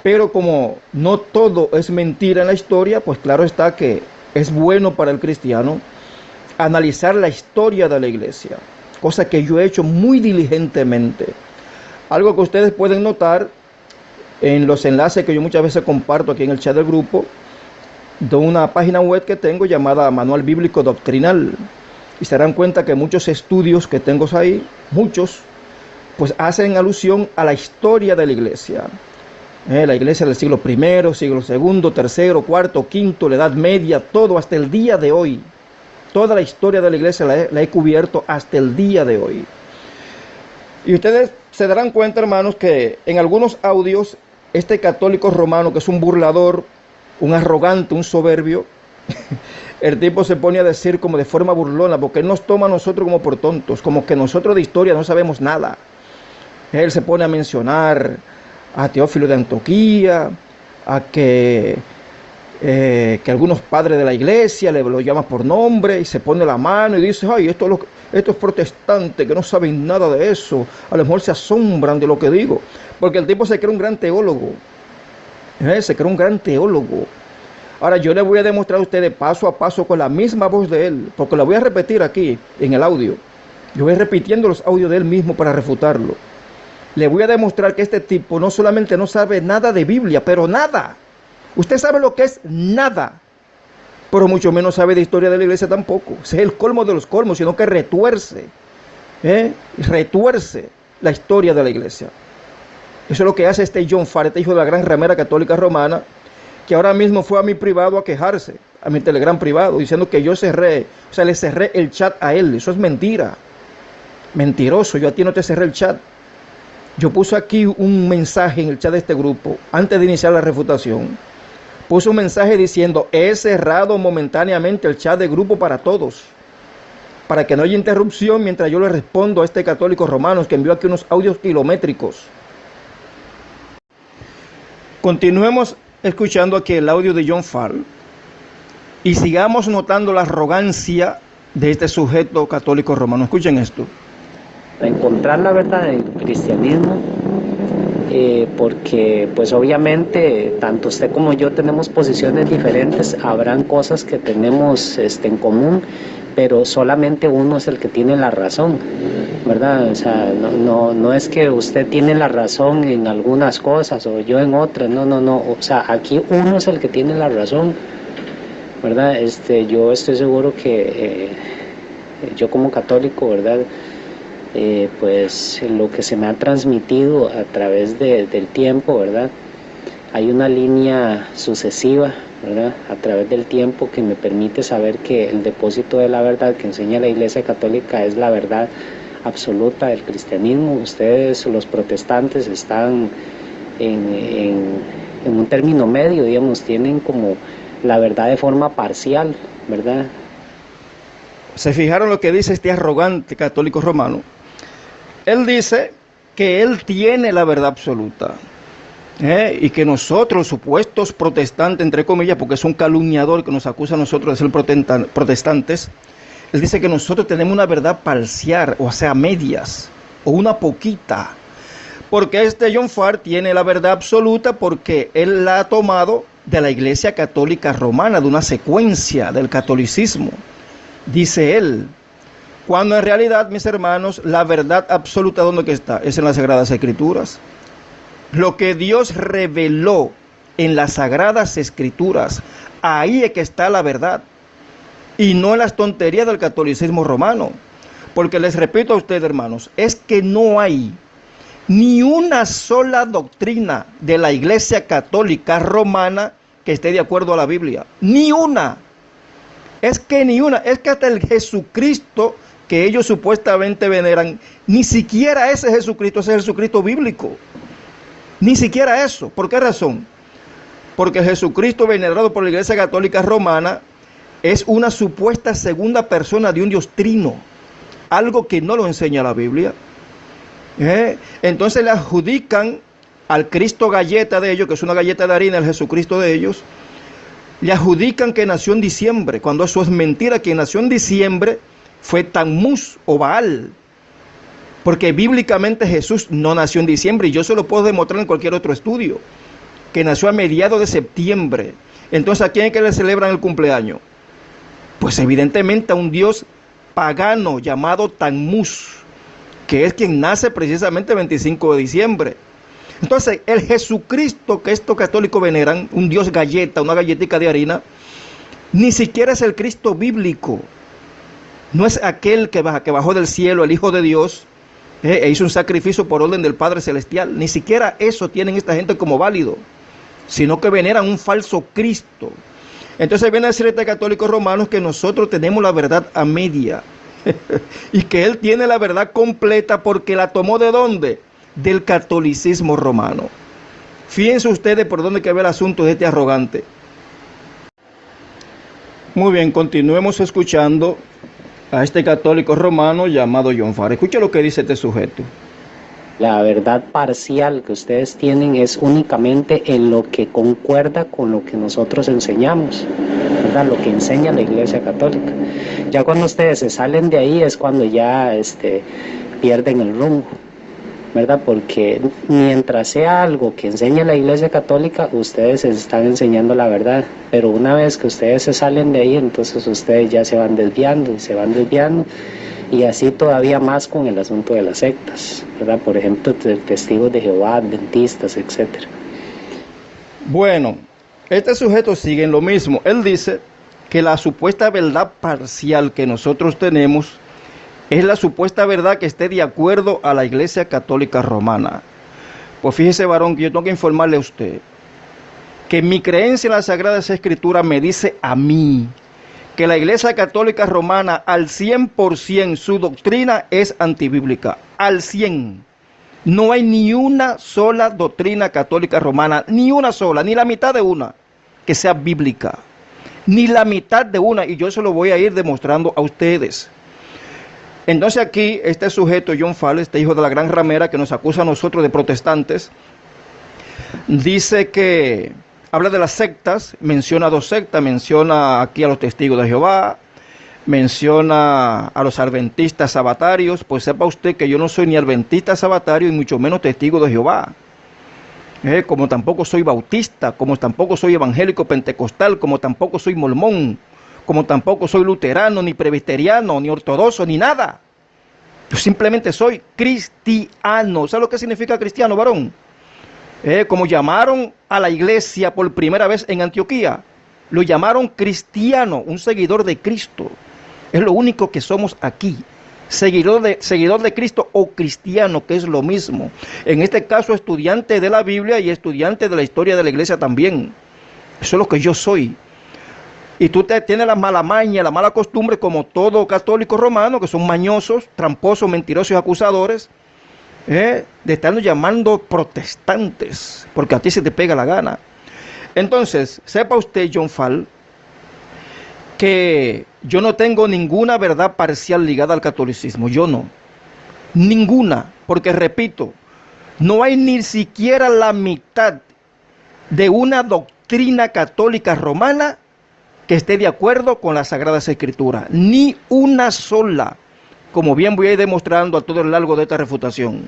pero como no todo es mentira en la historia, pues claro está que es bueno para el cristiano analizar la historia de la iglesia, cosa que yo he hecho muy diligentemente. Algo que ustedes pueden notar en los enlaces que yo muchas veces comparto aquí en el chat del grupo, de una página web que tengo llamada Manual Bíblico Doctrinal. Y se darán cuenta que muchos estudios que tengo ahí, muchos, pues hacen alusión a la historia de la iglesia. La iglesia del siglo I, siglo II, III, IV, V, la Edad Media, todo hasta el día de hoy. Toda la historia de la iglesia la he cubierto hasta el día de hoy. Y ustedes se darán cuenta, hermanos, que en algunos audios, este católico romano, que es un burlador, un arrogante, un soberbio, el tipo se pone a decir como de forma burlona, porque él nos toma a nosotros como por tontos, como que nosotros de historia no sabemos nada. Él se pone a mencionar a Teófilo de Antioquía, a que algunos padres de la iglesia lo llaman por nombre y se pone la mano y dice, ay, estos protestantes que no saben nada de eso, a lo mejor se asombran de lo que digo, porque el tipo se cree un gran teólogo, se cree un gran teólogo. Ahora yo le voy a demostrar a ustedes paso a paso con la misma voz de él, porque la voy a repetir aquí en el audio. Yo voy repitiendo los audios de él mismo para refutarlo. Le voy a demostrar que este tipo no solamente no sabe nada de Biblia, pero nada. Usted sabe lo que es nada, pero mucho menos sabe de historia de la iglesia tampoco. Ese es el colmo de los colmos, sino que retuerce la historia de la iglesia. Eso es lo que hace este John Farr, este hijo de la gran ramera católica romana, que ahora mismo fue a mi privado a quejarse, a mi Telegram privado, diciendo que yo le cerré el chat a él. Eso es mentira. Mentiroso, yo a ti no te cerré el chat. Yo puse aquí un mensaje en el chat de este grupo, antes de iniciar la refutación. Puse un mensaje diciendo, he cerrado momentáneamente el chat de grupo para todos, para que no haya interrupción mientras yo le respondo a este católico romano que envió aquí unos audios kilométricos. Continuemos escuchando aquí el audio de John Farr y sigamos notando la arrogancia de este sujeto católico romano. Escuchen esto. Encontrar la verdad en el cristianismo, porque pues obviamente tanto usted como yo tenemos posiciones diferentes, habrán cosas que tenemos en común, pero solamente uno es el que tiene la razón, ¿verdad? O sea, no es que usted tiene la razón en algunas cosas o yo en otras, no, o sea, aquí uno es el que tiene la razón, ¿verdad? Yo estoy seguro que yo como católico, ¿verdad? Pues lo que se me ha transmitido a través del tiempo, ¿verdad? Hay una línea sucesiva, ¿verdad? A través del tiempo que me permite saber que el depósito de la verdad que enseña la Iglesia Católica es la verdad absoluta del cristianismo. Ustedes, los protestantes, están en un término medio, digamos, tienen como la verdad de forma parcial, ¿verdad? ¿Se fijaron lo que dice este arrogante católico romano? Él dice que él tiene la verdad absoluta, y que nosotros, supuestos protestantes, entre comillas, porque es un calumniador que nos acusa a nosotros de ser protestantes, él dice que nosotros tenemos una verdad parcial, o sea, medias, o una poquita, porque este John Farr tiene la verdad absoluta porque él la ha tomado de la Iglesia Católica Romana, de una secuencia del catolicismo, dice él, cuando en realidad, mis hermanos, la verdad absoluta, ¿dónde que está? Es en las Sagradas Escrituras. Lo que Dios reveló en las Sagradas Escrituras, ahí es que está la verdad, y no en las tonterías del catolicismo romano. Porque les repito a ustedes, hermanos, es que no hay ni una sola doctrina de la Iglesia Católica Romana que esté de acuerdo a la Biblia. Ni una. Es que ni una. Es que hasta el Jesucristo que ellos supuestamente veneran, ni siquiera ese Jesucristo es el Jesucristo bíblico. Ni siquiera eso. ¿Por qué razón? Porque Jesucristo venerado por la Iglesia Católica Romana es una supuesta segunda persona de un Dios trino, algo que no lo enseña la Biblia. Entonces le adjudican al Cristo galleta de ellos, que es una galleta de harina, el Jesucristo de ellos, le adjudican que nació en diciembre, cuando eso es mentira. Quien nació en diciembre fue Tammuz o Baal, porque bíblicamente Jesús no nació en diciembre, y yo se lo puedo demostrar en cualquier otro estudio, que nació a mediados de septiembre. Entonces, ¿a quién es que le celebran el cumpleaños? Pues evidentemente a un dios pagano llamado Tammuz, que es quien nace precisamente el 25 de diciembre. Entonces, el Jesucristo que estos católicos veneran, un dios galleta, una galletica de harina, ni siquiera es el Cristo bíblico. No es aquel que bajó del cielo, el Hijo de Dios, e hizo un sacrificio por orden del Padre Celestial. Ni siquiera eso tienen esta gente como válido, sino que veneran un falso Cristo. Entonces viene a decir este católico romano que nosotros tenemos la verdad a media y que él tiene la verdad completa porque la tomó ¿de dónde? Del catolicismo romano. Fíjense ustedes por dónde que ve el asunto de este arrogante. Muy bien, continuemos escuchando a este católico romano llamado John Farr. Escucha lo que dice este sujeto. La verdad parcial que ustedes tienen es únicamente en lo que concuerda con lo que nosotros enseñamos, ¿verdad? Lo que enseña la Iglesia Católica. Ya cuando ustedes se salen de ahí es cuando ya pierden el rumbo, ¿verdad? Porque mientras sea algo que enseña la Iglesia Católica, ustedes están enseñando la verdad. Pero una vez que ustedes se salen de ahí, entonces ustedes ya se van desviando y se van desviando. Y así todavía más con el asunto de las sectas, ¿verdad? Por ejemplo, testigos de Jehová, adventistas, etc. Bueno, este sujeto sigue en lo mismo. Él dice que la supuesta verdad parcial que nosotros tenemos es la supuesta verdad que esté de acuerdo a la Iglesia Católica Romana. Pues fíjese, varón, que yo tengo que informarle a usted que mi creencia en las Sagradas Escrituras me dice a mí que la Iglesia Católica Romana al 100% su doctrina es antibíblica, al 100%. No hay ni una sola doctrina católica romana, ni una sola, ni la mitad de una que sea bíblica, ni la mitad de una, y yo se lo voy a ir demostrando a ustedes. Entonces aquí este sujeto, John Farr, este hijo de la gran ramera que nos acusa a nosotros de protestantes, dice que habla de las sectas, menciona 2 sectas, menciona aquí a los testigos de Jehová, menciona a los adventistas sabatarios. Pues sepa usted que yo no soy ni adventista sabatario y mucho menos testigo de Jehová. Como tampoco soy bautista, como tampoco soy evangélico pentecostal, como tampoco soy mormón, como tampoco soy luterano, ni presbiteriano, ni ortodoxo, ni nada. Yo simplemente soy cristiano. ¿Sabe lo que significa cristiano, varón? Como llamaron a la iglesia por primera vez en Antioquía, lo llamaron cristiano, un seguidor de Cristo. Es lo único que somos aquí, seguidor de Cristo o cristiano, que es lo mismo. En este caso, estudiante de la Biblia y estudiante de la historia de la iglesia también. Eso es lo que yo soy. Y tú tienes la mala maña, la mala costumbre, como todo católico romano, que son mañosos, tramposos, mentirosos y acusadores, de estarnos llamando protestantes, porque a ti se te pega la gana. Entonces, sepa usted, John Fall, que yo no tengo ninguna verdad parcial ligada al catolicismo. Yo no. Ninguna. Porque, repito, no hay ni siquiera la mitad de una doctrina católica romana que esté de acuerdo con las Sagradas Escrituras. Ni una sola. Como bien voy a ir demostrando a todo lo largo de esta refutación.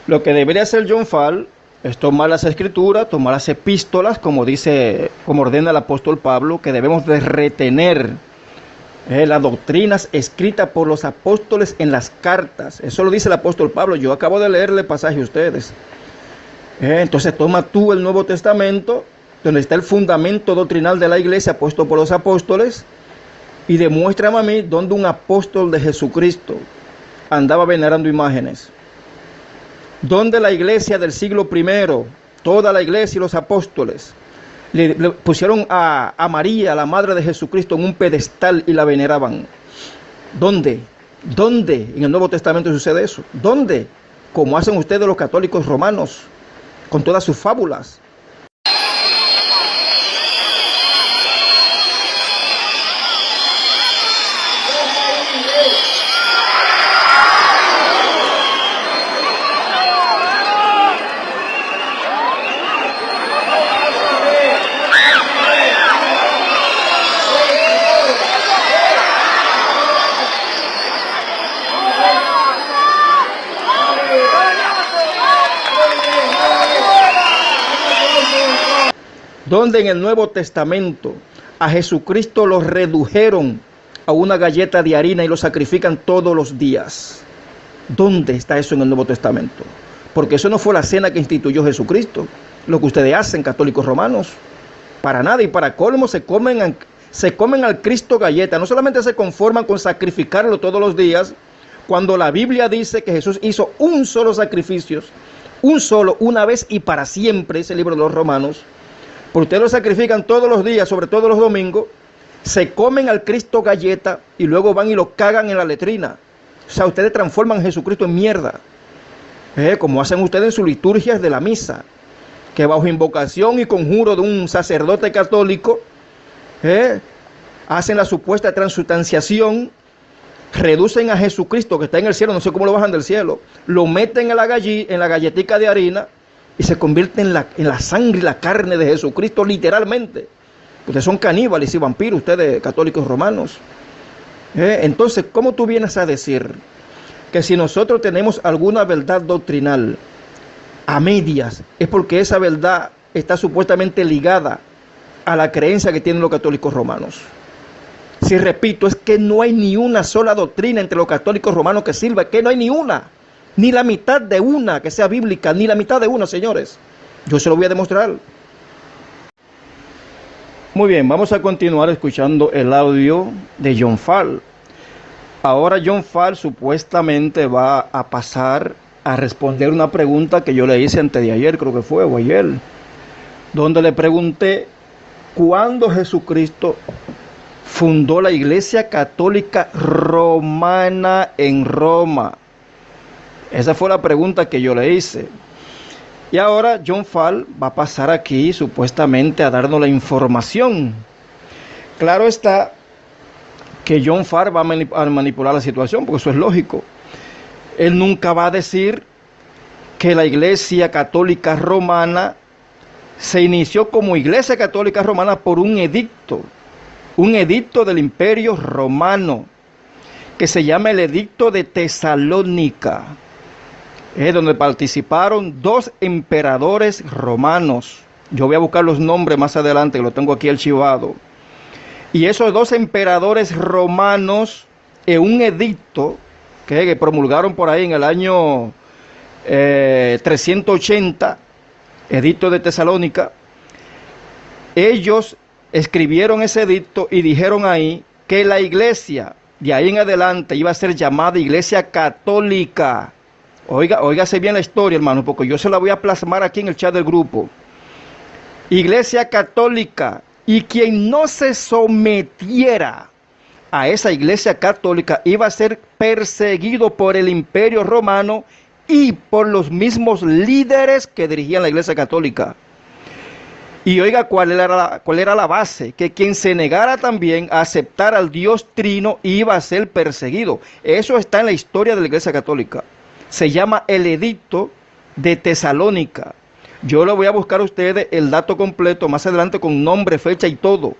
Lo que debería hacer John Fall es tomar las Escrituras, tomar las epístolas, como ordena el apóstol Pablo, que debemos de retener las doctrinas escritas por los apóstoles en las cartas. Eso lo dice el apóstol Pablo. Yo acabo de leerle el pasaje a ustedes. Entonces toma tú el Nuevo Testamento, donde está el fundamento doctrinal de la iglesia puesto por los apóstoles, y demuéstrame a mí dónde un apóstol de Jesucristo andaba venerando imágenes. Donde la iglesia del siglo I, toda la iglesia y los apóstoles, le pusieron a María, la madre de Jesucristo, en un pedestal y la veneraban. ¿Dónde? ¿Dónde en el Nuevo Testamento sucede eso? ¿Dónde? Como hacen ustedes los católicos romanos, con todas sus fábulas. Donde en el Nuevo Testamento a Jesucristo lo redujeron a una galleta de harina y lo sacrifican todos los días. ¿Dónde está eso en el Nuevo Testamento? Porque eso no fue la cena que instituyó Jesucristo, lo que ustedes hacen, católicos romanos. Para nada, y para colmo se comen al Cristo galleta. No solamente se conforman con sacrificarlo todos los días, cuando la Biblia dice que Jesús hizo un solo sacrificio, una vez y para siempre, ese libro de los Romanos. Porque ustedes lo sacrifican todos los días, sobre todo los domingos, se comen al Cristo galleta y luego van y lo cagan en la letrina. O sea, ustedes transforman a Jesucristo en mierda, como hacen ustedes en sus liturgias de la misa, que bajo invocación y conjuro de un sacerdote católico, hacen la supuesta transustanciación, reducen a Jesucristo que está en el cielo, no sé cómo lo bajan del cielo, lo meten en la galletica de harina, y se convierte en la sangre y la carne de Jesucristo, literalmente. Ustedes son caníbales y vampiros, ustedes católicos romanos. Entonces, ¿cómo tú vienes a decir que si nosotros tenemos alguna verdad doctrinal a medias, es porque esa verdad está supuestamente ligada a la creencia que tienen los católicos romanos? Si repito, es que no hay ni una sola doctrina entre los católicos romanos que sirva, que no hay ni una. Ni la mitad de una que sea bíblica, ni la mitad de una, señores. Yo se lo voy a demostrar. Muy bien, vamos a continuar escuchando el audio de John Fall. Ahora John Fall supuestamente va a pasar a responder una pregunta que yo le hice antes de ayer, creo que fue, o ayer, donde le pregunté cuándo Jesucristo fundó la Iglesia Católica Romana en Roma. Esa fue la pregunta que yo le hice. Y ahora John Fall va a pasar aquí supuestamente a darnos la información. Claro está que John Fall va a manipular la situación, porque eso es lógico. Él nunca va a decir que la Iglesia Católica Romana se inició como Iglesia Católica Romana por un edicto del Imperio Romano, que se llama el Edicto de Tesalónica, donde participaron 2 emperadores romanos. Yo voy a buscar los nombres más adelante, que lo tengo aquí archivado. Y esos 2 emperadores romanos, en un edicto que promulgaron por ahí en el año 380, Edicto de Tesalónica, ellos escribieron ese edicto y dijeron ahí que la iglesia de ahí en adelante iba a ser llamada Iglesia Católica. Óigase bien la historia, hermano, porque yo se la voy a plasmar aquí en el chat del grupo. Iglesia Católica, Y quien no se sometiera a esa iglesia católica iba a ser perseguido por el Imperio Romano y por los mismos líderes que dirigían la iglesia católica. Y oiga, ¿cuál era la base? Que quien se negara también a aceptar al Dios Trino iba a ser perseguido. Eso está en la historia de la iglesia católica. Se llama el Edicto de Tesalónica. Yo le voy a buscar a ustedes el dato completo más adelante con nombre, fecha y todo.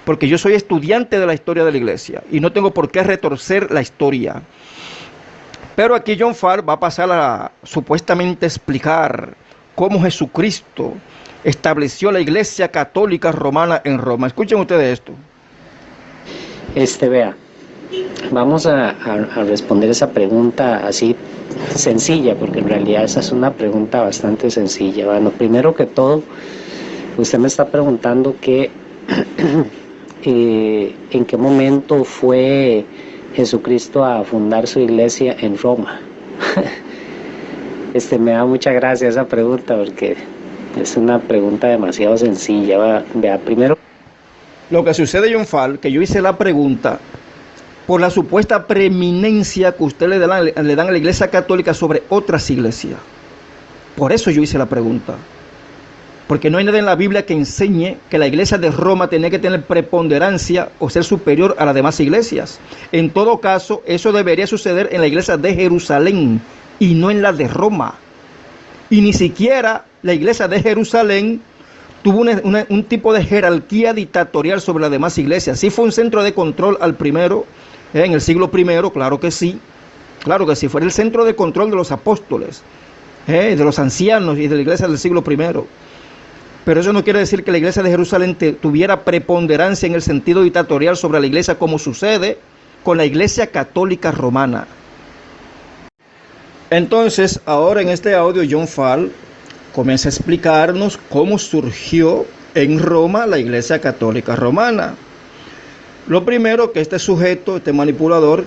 Porque yo soy estudiante de la historia de la iglesia y no tengo por qué retorcer la historia. Pero aquí John Fall va a pasar a supuestamente explicar cómo Jesucristo estableció la iglesia católica romana en Roma. Escuchen ustedes esto. Vea, vamos a responder esa pregunta así sencilla, porque en realidad esa es una pregunta bastante sencilla. Bueno, primero que todo, usted me está preguntando que en qué momento fue Jesucristo a fundar su iglesia en Roma. Me da mucha gracia esa pregunta porque es una pregunta demasiado sencilla. Vea, primero. Lo que sucede, John Fall, que yo hice la pregunta por la supuesta preeminencia que usted le dan a la iglesia católica sobre otras iglesias. Por eso yo hice la pregunta. Porque no hay nada en la Biblia que enseñe que la iglesia de Roma tenía que tener preponderancia o ser superior a las demás iglesias. En todo caso, eso debería suceder en la iglesia de Jerusalén y no en la de Roma. Y ni siquiera la iglesia de Jerusalén tuvo un tipo de jerarquía dictatorial sobre las demás iglesias. Sí fue un centro de control al primero, en el siglo I, claro que sí. Claro que sí, fue el centro de control de los apóstoles, de los ancianos y de la iglesia del siglo I. Pero eso no quiere decir que la iglesia de Jerusalén tuviera preponderancia en el sentido dictatorial sobre la iglesia, como sucede con la iglesia católica romana. Entonces, ahora en este audio, John Fall comienza a explicarnos cómo surgió en Roma la iglesia católica romana. Lo primero, que este sujeto, este manipulador,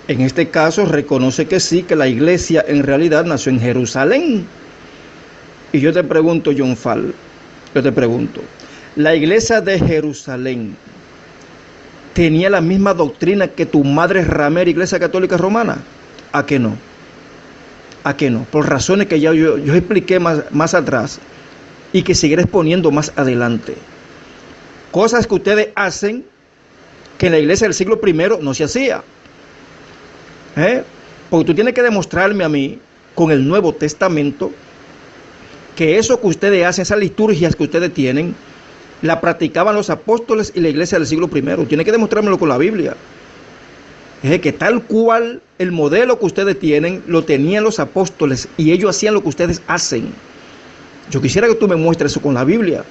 en este caso reconoce que sí, que la iglesia en realidad nació en Jerusalén. Y yo te pregunto, John Fall, ¿la iglesia de Jerusalén tenía la misma doctrina que tu madre ramera, iglesia católica romana? ¿A qué no? ¿A qué no? Por razones que ya yo expliqué más atrás y que seguiré exponiendo más adelante. Cosas que ustedes hacen que en la iglesia del siglo I no se hacía. Porque tú tienes que demostrarme a mí con el Nuevo Testamento que eso que ustedes hacen, esas liturgias que ustedes tienen, la practicaban los apóstoles y la iglesia del siglo I. Tienen que demostrármelo con la Biblia. Que tal cual el modelo que ustedes tienen lo tenían los apóstoles y ellos hacían lo que ustedes hacen. Yo quisiera que tú me muestres eso con la Biblia,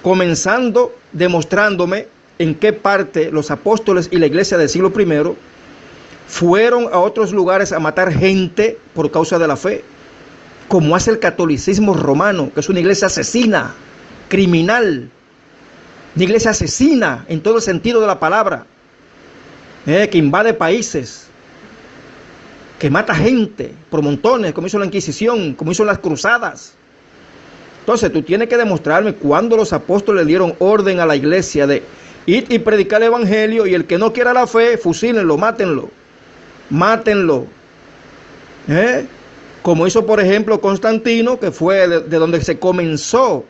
comenzando demostrándome en qué parte los apóstoles y la iglesia del siglo I fueron a otros lugares a matar gente por causa de la fe, como hace el catolicismo romano, que es una iglesia asesina, criminal, una iglesia asesina en todo el sentido de la palabra. Que invade países, que mata gente por montones, como hizo la Inquisición, como hizo las cruzadas. Entonces tú tienes que demostrarme cuándo los apóstoles dieron orden a la iglesia de ir y predicar el evangelio, y el que no quiera la fe, fusílenlo, mátenlo. Como hizo por ejemplo Constantino, que fue de donde se comenzó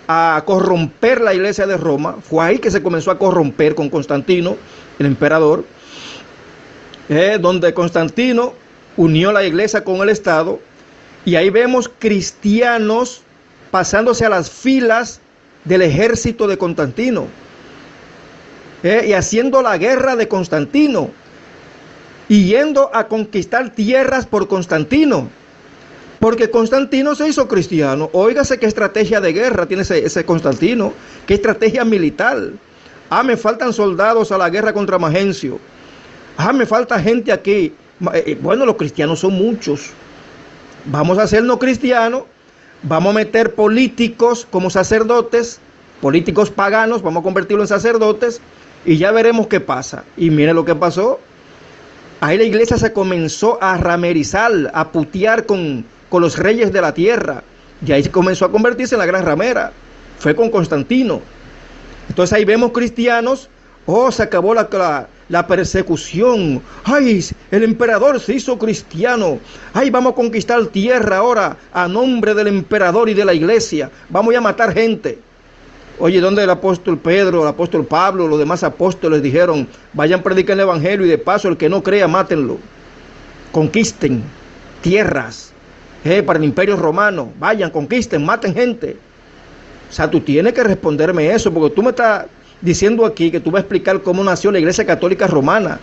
a corromper la iglesia de Roma. Fue ahí que se comenzó a corromper con Constantino, el emperador, donde Constantino unió la iglesia con el Estado, y ahí vemos cristianos pasándose a las filas del ejército de Constantino, y haciendo la guerra de Constantino, y yendo a conquistar tierras por Constantino, porque Constantino se hizo cristiano. Óigase qué estrategia de guerra tiene ese Constantino, qué estrategia militar. Me faltan soldados a la guerra contra Magencio. Me falta gente aquí. Bueno, los cristianos son muchos. Vamos a hacernos cristianos, vamos a meter políticos como sacerdotes, políticos paganos, vamos a convertirlos en sacerdotes, y ya veremos qué pasa. Y mire lo que pasó. Ahí la iglesia se comenzó a ramerizar, a putear con los reyes de la tierra. Y ahí comenzó a convertirse en la gran ramera. Fue con Constantino. Entonces ahí vemos cristianos, oh, se acabó la persecución, ay, el emperador se hizo cristiano, ay, vamos a conquistar tierra ahora a nombre del emperador y de la iglesia, vamos a matar gente. Oye, ¿dónde el apóstol Pedro, el apóstol Pablo, los demás apóstoles dijeron, vayan, prediquen el evangelio y de paso el que no crea, mátenlo? Conquisten tierras para el imperio romano, vayan, conquisten, maten gente. O sea, tú tienes que responderme eso, porque tú me estás diciendo aquí que tú vas a explicar cómo nació la Iglesia Católica Romana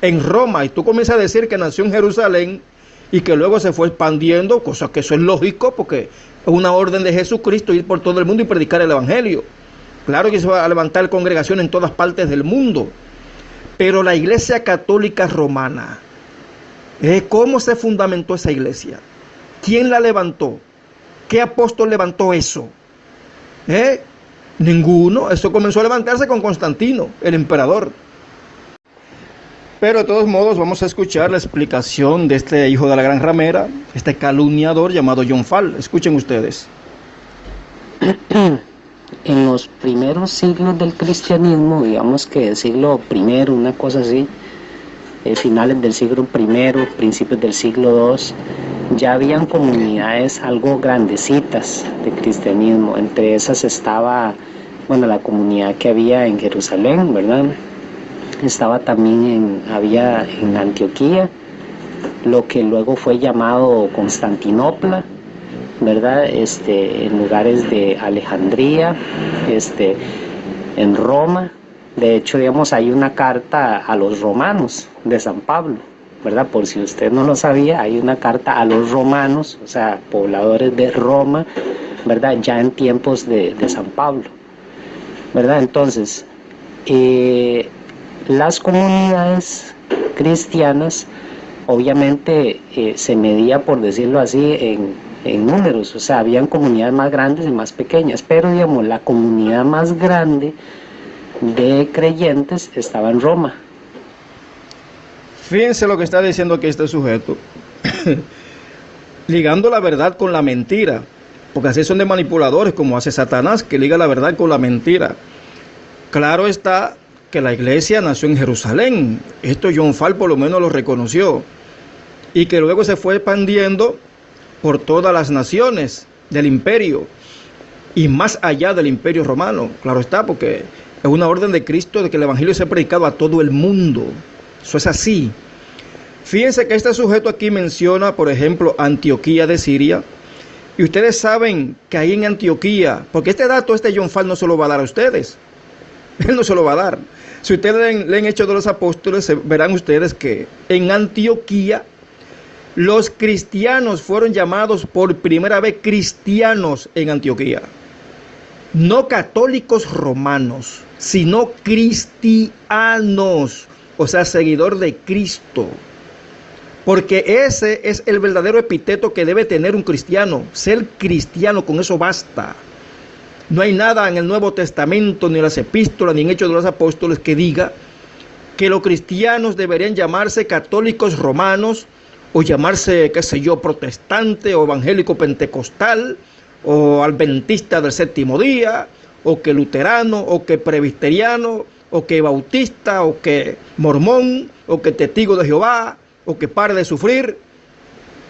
en Roma, y tú comienzas a decir que nació en Jerusalén y que luego se fue expandiendo, cosa que eso es lógico, porque es una orden de Jesucristo ir por todo el mundo y predicar el evangelio. Claro que se va a levantar congregación en todas partes del mundo, pero la Iglesia Católica Romana, ¿cómo se fundamentó esa iglesia? ¿Quién la levantó? ¿Qué apóstol levantó eso? Ninguno. Eso comenzó a levantarse con Constantino, el emperador. Pero de todos modos vamos a escuchar la explicación de este hijo de la gran ramera, este calumniador llamado John Fall. Escuchen ustedes. En los primeros siglos del cristianismo, digamos que siglo primero, una cosa así, finales del siglo I, principios del siglo II, ya habían comunidades algo grandecitas de cristianismo. Entre esas estaba, la comunidad que había en Jerusalén, ¿verdad? Estaba también había en Antioquía, lo que luego fue llamado Constantinopla, ¿verdad? En lugares de Alejandría, en Roma. De hecho, digamos, hay una carta a los romanos de San Pablo, ¿verdad? Por si usted no lo sabía, hay una carta a los romanos, o sea, pobladores de Roma, ¿verdad? Ya en tiempos de San Pablo, ¿verdad? Entonces, las comunidades cristianas, obviamente, se medía, por decirlo así, en números, o sea, habían comunidades más grandes y más pequeñas, pero, digamos, la comunidad más grande de creyentes estaba en Roma. Fíjense lo que está diciendo aquí este sujeto, ligando la verdad con la mentira, porque así son de manipuladores, como hace Satanás, que liga la verdad con la mentira. Claro está que la iglesia nació en Jerusalén, esto John Fall por lo menos lo reconoció, y que luego se fue expandiendo por todas las naciones del imperio, y más allá del imperio romano, claro está, porque es una orden de Cristo de que el evangelio sea predicado a todo el mundo. Eso es así. Fíjense que este sujeto aquí menciona, por ejemplo, Antioquía de Siria. Y ustedes saben que ahí en Antioquía, porque este dato John Fall no se lo va a dar a ustedes. Él no se lo va a dar. Si ustedes leen Hechos de los Apóstoles, verán ustedes que en Antioquía los cristianos fueron llamados por primera vez cristianos en Antioquía. No católicos romanos, sino cristianos, o sea, seguidor de Cristo. Porque ese es el verdadero epíteto que debe tener un cristiano. Ser cristiano, con eso basta. No hay nada en el Nuevo Testamento, ni en las epístolas, ni en Hechos de los Apóstoles que diga que los cristianos deberían llamarse católicos romanos, o llamarse, qué sé yo, protestante, o evangélico pentecostal, o adventista del séptimo día, o que luterano, o que presbiteriano, o que bautista, o que mormón, o que testigo de Jehová, o que pare de sufrir.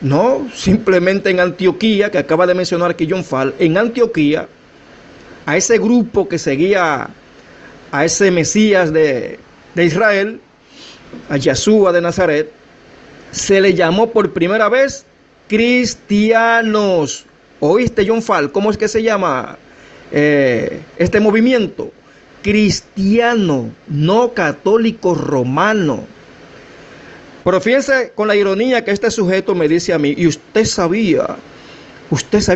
No, simplemente en Antioquía, que acaba de mencionar aquí John Fall, en Antioquía, a ese grupo que seguía a ese Mesías de Israel, a Yeshua de Nazaret, se le llamó por primera vez cristianos. ¿Oíste, John Fall? ¿Cómo es que se llama este movimiento? Cristiano, no católico romano. Pero fíjense con la ironía que este sujeto me dice a mí, y usted sabía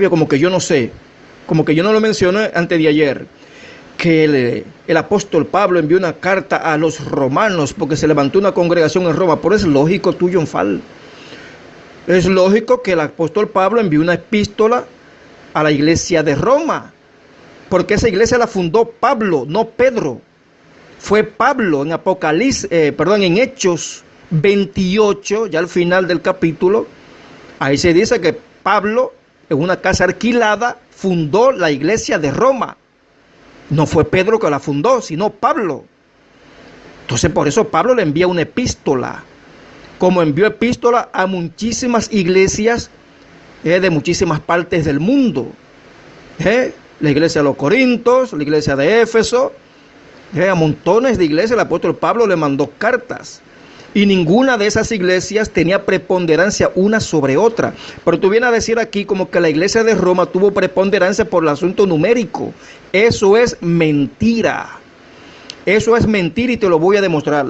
como que yo no sé, como que yo no lo mencioné antes de ayer, que el apóstol Pablo envió una carta a los romanos porque se levantó una congregación en Roma. Pero es lógico, tú, John Fall, es lógico que el apóstol Pablo envió una epístola a la iglesia de Roma, porque esa iglesia la fundó Pablo, no Pedro. Fue Pablo en en Hechos 28, ya al final del capítulo, ahí se dice que Pablo, en una casa alquilada, fundó la iglesia de Roma. No fue Pedro que la fundó, sino Pablo. Entonces por eso Pablo le envía una epístola, como envió epístola a muchísimas iglesias de muchísimas partes del mundo. La iglesia de los Corintios, la iglesia de Éfeso, a montones de iglesias el apóstol Pablo le mandó cartas. Y ninguna de esas iglesias tenía preponderancia una sobre otra. Pero tú vienes a decir aquí como que la iglesia de Roma tuvo preponderancia por el asunto numérico. Eso es mentira. Eso es mentira y te lo voy a demostrar.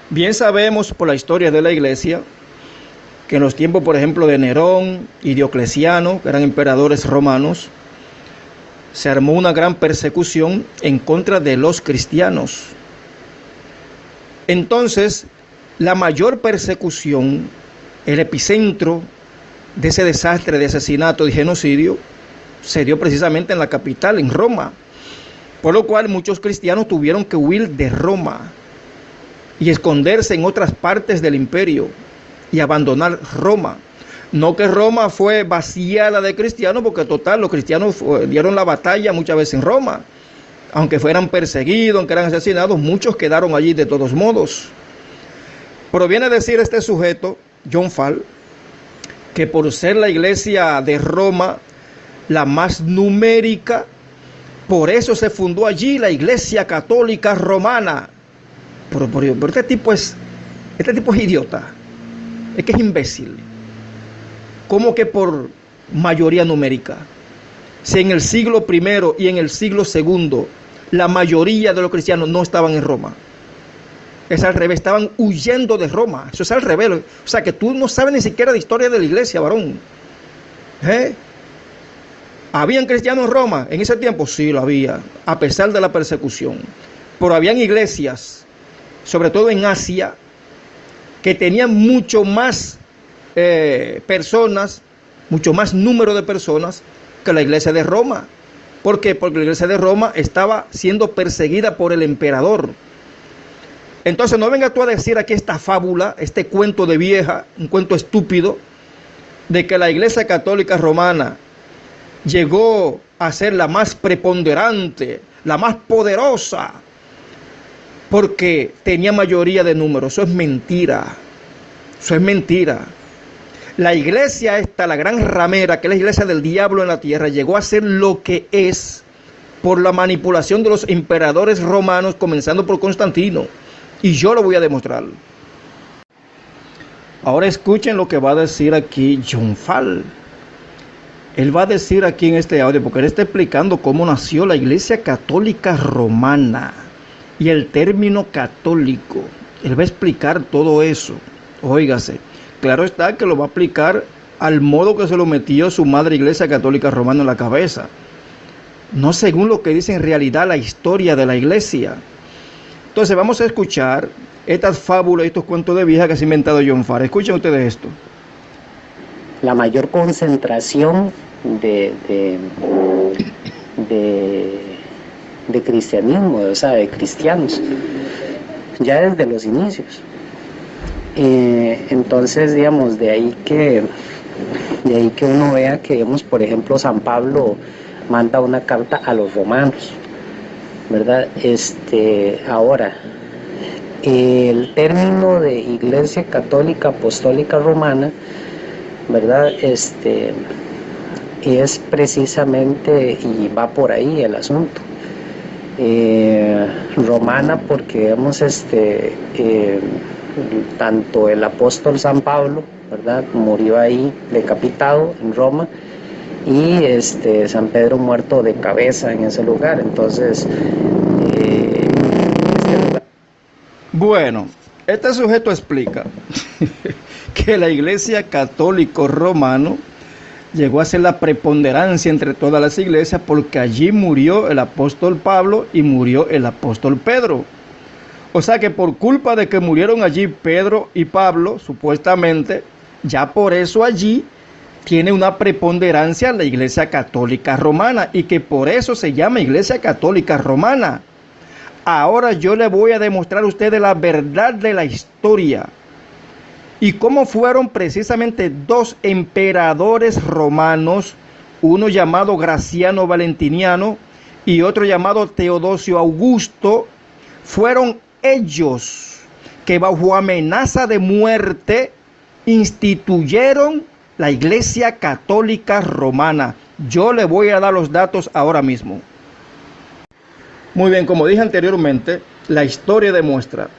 Bien sabemos por la historia de la iglesia que en los tiempos, por ejemplo, de Nerón y Diocleciano, que eran emperadores romanos, se armó una gran persecución en contra de los cristianos. Entonces, la mayor persecución, el epicentro de ese desastre de asesinato y genocidio, se dio precisamente en la capital, en Roma. Por lo cual muchos cristianos tuvieron que huir de Roma y esconderse en otras partes del imperio y abandonar Roma. No que Roma fue vaciada de cristianos, porque total, los cristianos dieron la batalla muchas veces en Roma. Aunque fueran perseguidos, aunque eran asesinados, muchos quedaron allí de todos modos. Pero viene a decir este sujeto, John Fall, que por ser la iglesia de Roma la más numérica, por eso se fundó allí la iglesia católica romana. Pero este tipo es idiota. Es que es imbécil. ¿Cómo que por mayoría numérica? Si en el siglo I y en el siglo II la mayoría de los cristianos no estaban en Roma. Es al revés, estaban huyendo de Roma. Eso es al revés. O sea que tú no sabes ni siquiera de historia de la iglesia, varón. ¿Habían cristianos en Roma en ese tiempo? Sí, lo había, a pesar de la persecución. Pero habían iglesias, sobre todo en Asia, que tenían mucho más personas, mucho más número de personas que la iglesia de Roma. ¿Por qué? Porque la iglesia de Roma estaba siendo perseguida por el emperador. Entonces no venga tú a decir aquí esta fábula, este cuento de vieja, un cuento estúpido, de que la iglesia católica romana llegó a ser la más preponderante, la más poderosa, porque tenía mayoría de números. Eso es mentira. Eso es mentira. La iglesia esta, la gran ramera, que es la iglesia del diablo en la tierra, llegó a ser lo que es por la manipulación de los emperadores romanos, comenzando por Constantino. Y yo lo voy a demostrar. Ahora escuchen lo que va a decir aquí John Fall. Él va a decir aquí en este audio, porque él está explicando cómo nació la iglesia católica romana y el término católico. Él va a explicar todo eso. Óigase. Claro está que lo va a aplicar al modo que se lo metió su madre iglesia católica romana en la cabeza. No según lo que dice en realidad la historia de la iglesia. Entonces vamos a escuchar estas fábulas y estos cuentos de vieja que se ha inventado John Fall. Escuchen ustedes esto. La mayor concentración de cristianismo, o sea, de cristianos, ya desde los inicios. Entonces, digamos, de ahí que uno vea que, digamos, por ejemplo, San Pablo manda una carta a los romanos, ¿verdad? Ahora, el término de Iglesia Católica Apostólica Romana, ¿verdad? Es precisamente, y va por ahí el asunto, romana, porque digamos, tanto el apóstol San Pablo, ¿verdad?, murió ahí decapitado en Roma, y San Pedro muerto de cabeza en ese lugar. Entonces, bueno, este sujeto explica que la iglesia católico romano llegó a ser la preponderancia entre todas las iglesias porque allí murió el apóstol Pablo y murió el apóstol Pedro. O sea que por culpa de que murieron allí Pedro y Pablo, supuestamente, ya por eso allí tiene una preponderancia la iglesia católica romana y que por eso se llama iglesia católica romana. Ahora yo le voy a demostrar a ustedes la verdad de la historia y cómo fueron precisamente dos emperadores romanos, uno llamado Graciano Valentiniano y otro llamado Teodosio Augusto, fueron ellos que bajo amenaza de muerte instituyeron la Iglesia Católica Romana. Yo le voy a dar los datos ahora mismo. Muy bien, como dije anteriormente, la historia demuestra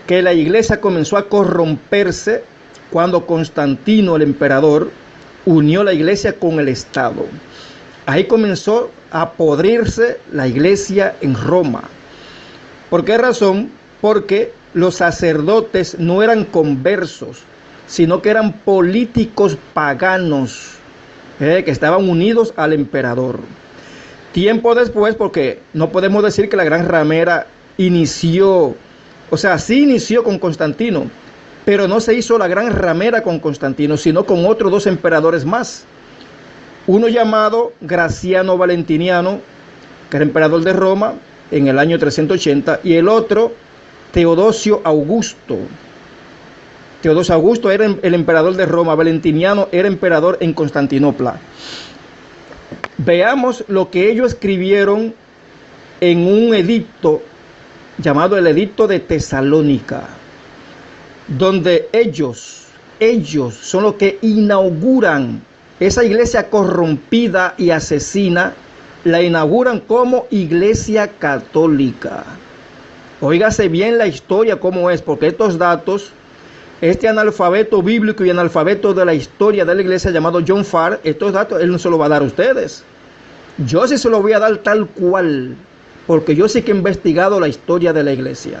que la iglesia comenzó a corromperse cuando Constantino, el emperador, unió la iglesia con el Estado. Ahí comenzó a podrirse la iglesia en Roma. ¿Por qué razón? Porque los sacerdotes no eran conversos, sino que eran políticos paganos, que estaban unidos al emperador. Tiempo después, porque no podemos decir que la gran ramera inició, o sea, sí inició con Constantino, pero no se hizo la gran ramera con Constantino, sino con otros dos emperadores más. Uno llamado Graciano Valentiniano, que era emperador de Roma en el año 380, y el otro Teodosio Augusto. Teodosio Augusto era el emperador de Roma, Valentiniano era emperador en Constantinopla. Veamos lo que ellos escribieron en un edicto llamado el Edicto de Tesalónica, donde ellos son los que inauguran esa iglesia corrompida y asesina, la inauguran como iglesia católica. Óigase bien la historia cómo es, porque estos datos, este analfabeto bíblico y analfabeto de la historia de la iglesia llamado John Farr, estos datos él no se los va a dar a ustedes. Yo sí se los voy a dar tal cual, porque yo sí que he investigado la historia de la iglesia.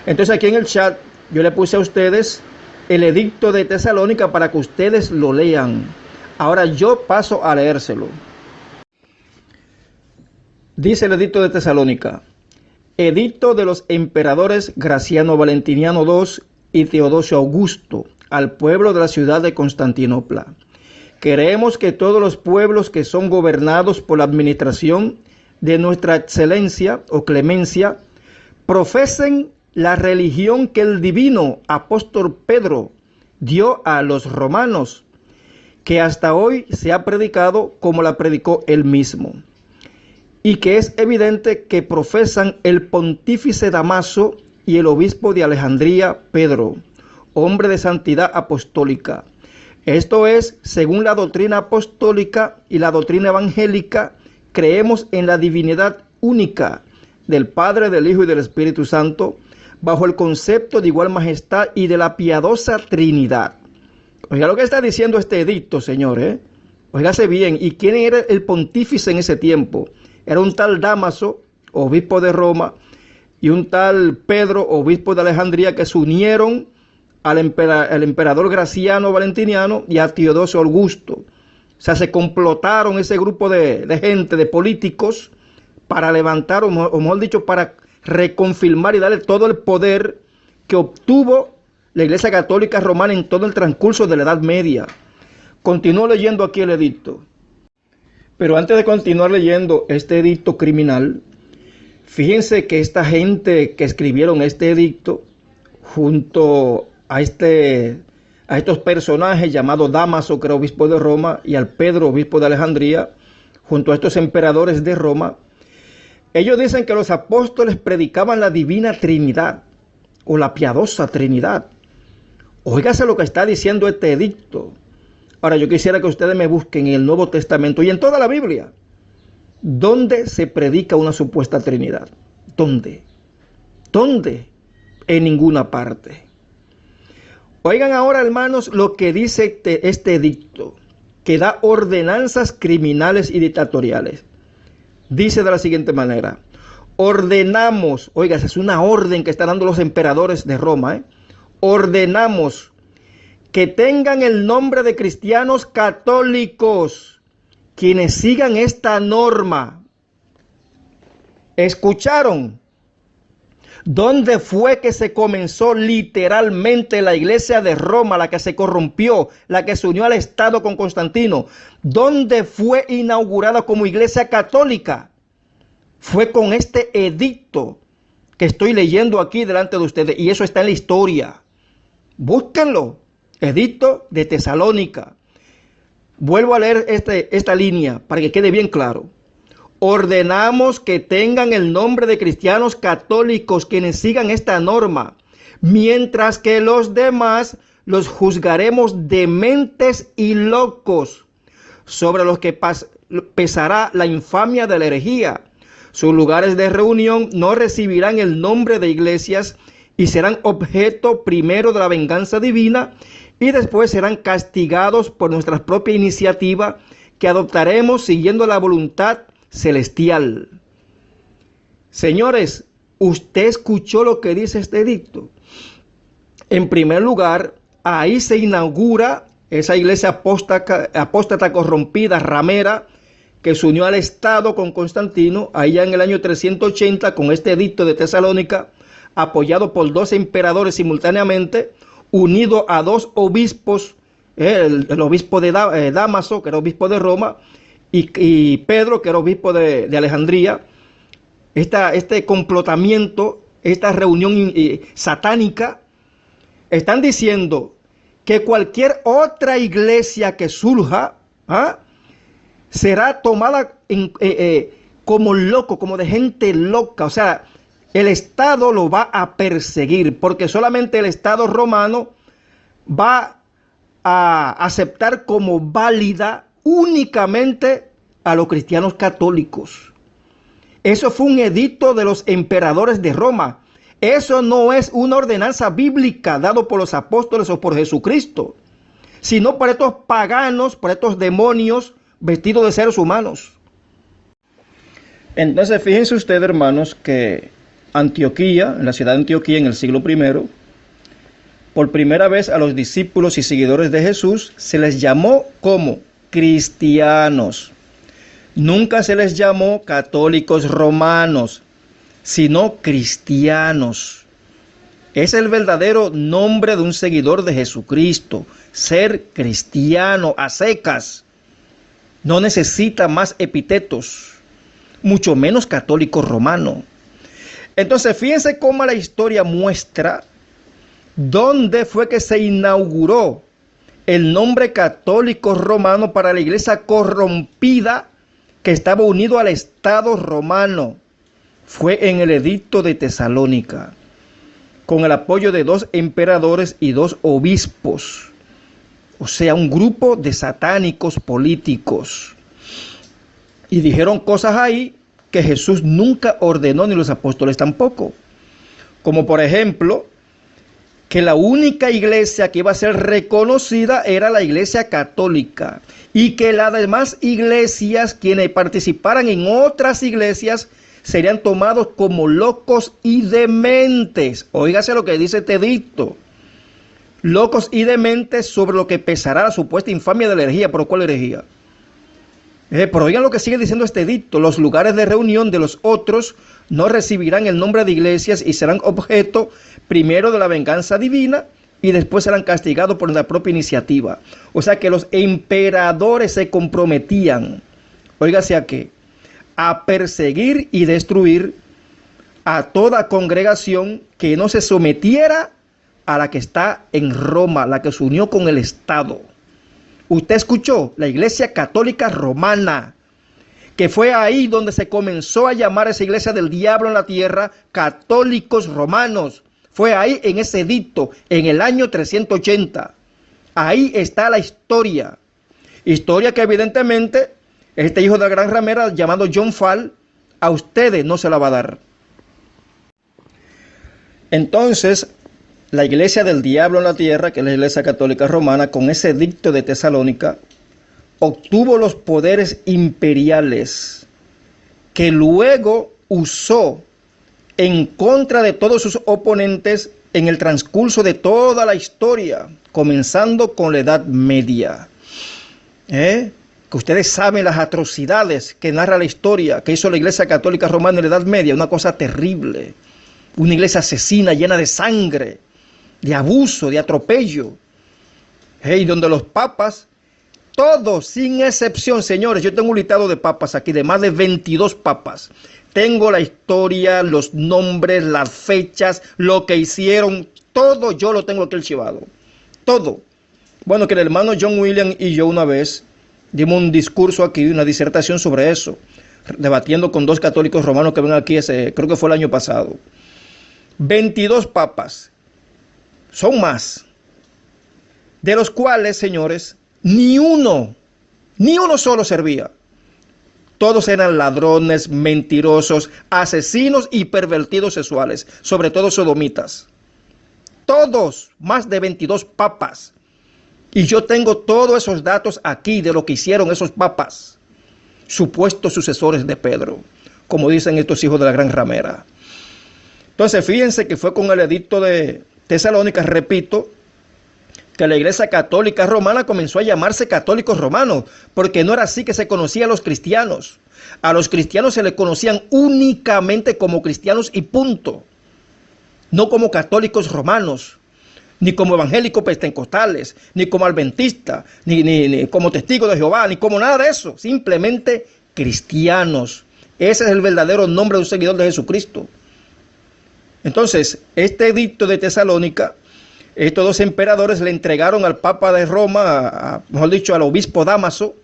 Entonces aquí en el chat yo le puse a ustedes el Edicto de Tesalónica para que ustedes lo lean. Ahora yo paso a leérselo. Dice el Edicto de Tesalónica: Edicto de los emperadores Graciano Valentiniano II y Teodosio Augusto al pueblo de la ciudad de Constantinopla. Queremos que todos los pueblos que son gobernados por la administración de nuestra excelencia o clemencia profesen la religión que el divino apóstol Pedro dio a los romanos, que hasta hoy se ha predicado como la predicó él mismo, y que es evidente que profesan el pontífice Damaso y el obispo de Alejandría Pedro, hombre de santidad apostólica. Esto es, según la doctrina apostólica y la doctrina evangélica, creemos en la divinidad única del Padre, del Hijo y del Espíritu Santo, bajo el concepto de igual majestad y de la piadosa Trinidad. Oiga lo que está diciendo este edicto, señor, Óigase bien. ¿Y quién era el pontífice en ese tiempo? Era un tal Damaso, obispo de Roma, y un tal Pedro, obispo de Alejandría, que se unieron al emperador Graciano Valentiniano y a Teodosio Augusto. O sea, se complotaron ese grupo de gente, de políticos, para levantar, o mejor dicho, para reconfirmar y darle todo el poder que obtuvo la Iglesia Católica Romana en todo el transcurso de la Edad Media. Continúo leyendo aquí el edicto. Pero antes de continuar leyendo este edicto criminal, fíjense que esta gente que escribieron este edicto, junto a estos personajes llamados Damaso, que era obispo de Roma, y al Pedro, obispo de Alejandría, junto a estos emperadores de Roma, ellos dicen que los apóstoles predicaban la divina Trinidad, o la piadosa Trinidad. Óigase lo que está diciendo este edicto. Ahora yo quisiera que ustedes me busquen en el Nuevo Testamento y en toda la Biblia, ¿dónde se predica una supuesta Trinidad? ¿Dónde? ¿Dónde? En ninguna parte. Oigan ahora, hermanos, lo que dice este edicto, que da ordenanzas criminales y dictatoriales. Dice de la siguiente manera: ordenamos, oiga, esa es una orden que están dando los emperadores de Roma, ordenamos que tengan el nombre de cristianos católicos quienes sigan esta norma. ¿Escucharon? ¿Dónde fue que se comenzó literalmente la iglesia de Roma, la que se corrompió, la que se unió al Estado con Constantino? ¿Dónde fue inaugurada como iglesia católica? Fue con este edicto que estoy leyendo aquí delante de ustedes, y eso está en la historia. Búsquenlo. Edicto de Tesalónica. Vuelvo a leer esta línea para que quede bien claro. ordenamos que tengan el nombre de cristianos católicos quienes sigan esta norma, mientras que los demás los juzgaremos dementes y locos, sobre los que pesará la infamia de la herejía. Sus lugares de reunión no recibirán el nombre de iglesias y serán objeto primero de la venganza divina y después serán castigados por nuestra propia iniciativa que adoptaremos siguiendo la voluntad celestial. Señores, usted escuchó lo que dice este edicto. En primer lugar, ahí se inaugura esa iglesia apóstata corrompida, ramera, que se unió al Estado con Constantino, allá en el año 380, con este edicto de Tesalónica, apoyado por 2 emperadores simultáneamente, unido a 2 obispos, el obispo de Dámaso, que era obispo de Roma, y Pedro, que era obispo de Alejandría. Este complotamiento, esta reunión satánica, están diciendo que cualquier otra iglesia que surja será tomada como loco, como de gente loca. O sea, el Estado lo va a perseguir, porque solamente el Estado romano va a aceptar como válida únicamente a los cristianos católicos. Eso fue un edicto de los emperadores de Roma. Eso no es una ordenanza bíblica dado por los apóstoles o por Jesucristo, sino por estos paganos, por estos demonios vestidos de seres humanos. Entonces, fíjense ustedes, hermanos, que Antioquía, en la ciudad de Antioquía en el siglo I, por primera vez a los discípulos y seguidores de Jesús se les llamó como cristianos. Nunca se les llamó católicos romanos, sino cristianos. Es el verdadero nombre de un seguidor de Jesucristo, ser cristiano a secas. No necesita más epítetos, mucho menos católico romano. Entonces, fíjense cómo la historia muestra dónde fue que se inauguró el nombre católico romano para la iglesia corrompida que estaba unido al Estado romano. Fue en el edicto de Tesalónica, con el apoyo de 2 emperadores y 2 obispos. O sea, un grupo de satánicos políticos. Y dijeron cosas ahí que Jesús nunca ordenó, ni los apóstoles tampoco. Como por ejemplo, que la única iglesia que iba a ser reconocida era la iglesia católica. Y que las demás iglesias, quienes participaran en otras iglesias, serían tomados como locos y dementes. Óigase lo que dice este edicto. Locos y dementes sobre lo que pesará la supuesta infamia de la herejía. ¿Por cuál herejía? Pero oigan lo que sigue diciendo este edicto. Los lugares de reunión de los otros no recibirán el nombre de iglesias y serán objeto primero de la venganza divina y después serán castigados por la propia iniciativa. O sea que los emperadores se comprometían, óigase a qué, a perseguir y destruir a toda congregación que no se sometiera a la que está en Roma, la que se unió con el Estado. Usted escuchó, la Iglesia Católica Romana, que fue ahí donde se comenzó a llamar a esa iglesia del diablo en la tierra, católicos romanos. Fue ahí en ese edicto, en el año 380. Ahí está la historia. Historia que evidentemente este hijo de la gran ramera llamado John Fall a ustedes no se la va a dar. Entonces, la iglesia del diablo en la tierra, que es la Iglesia Católica Romana, con ese edicto de Tesalónica, obtuvo los poderes imperiales que luego usó en contra de todos sus oponentes en el transcurso de toda la historia, comenzando con la Edad Media. Que ustedes saben las atrocidades que narra la historia que hizo la Iglesia Católica Romana en la Edad Media, una cosa terrible, una iglesia asesina, llena de sangre, de abuso, de atropello, donde los papas, todos sin excepción, señores, yo tengo un listado de papas aquí, de más de 22 papas, tengo la historia, los nombres, las fechas, lo que hicieron, todo yo lo tengo aquí archivado, todo. Bueno, que el hermano John William y yo una vez dimos un discurso aquí, una disertación sobre eso, debatiendo con 2 católicos romanos que ven aquí, creo que fue el año pasado. 22 papas, son más, de los cuales, señores, ni uno solo servía. Todos eran ladrones, mentirosos, asesinos y pervertidos sexuales, sobre todo sodomitas. Todos, más de 22 papas. Y yo tengo todos esos datos aquí de lo que hicieron esos papas, supuestos sucesores de Pedro, como dicen estos hijos de la gran ramera. Entonces, fíjense que fue con el edicto de Tesalónica, repito, que la Iglesia Católica Romana comenzó a llamarse católicos romanos, porque no era así que se conocía a los cristianos. A los cristianos se les conocían únicamente como cristianos y punto. No como católicos romanos, ni como evangélicos pentecostales, ni como adventistas, ni como testigos de Jehová, ni como nada de eso. Simplemente cristianos. Ese es el verdadero nombre de un seguidor de Jesucristo. Entonces, este edicto de Tesalónica, estos 2 emperadores le entregaron al Papa de Roma, mejor dicho, al obispo Dámaso,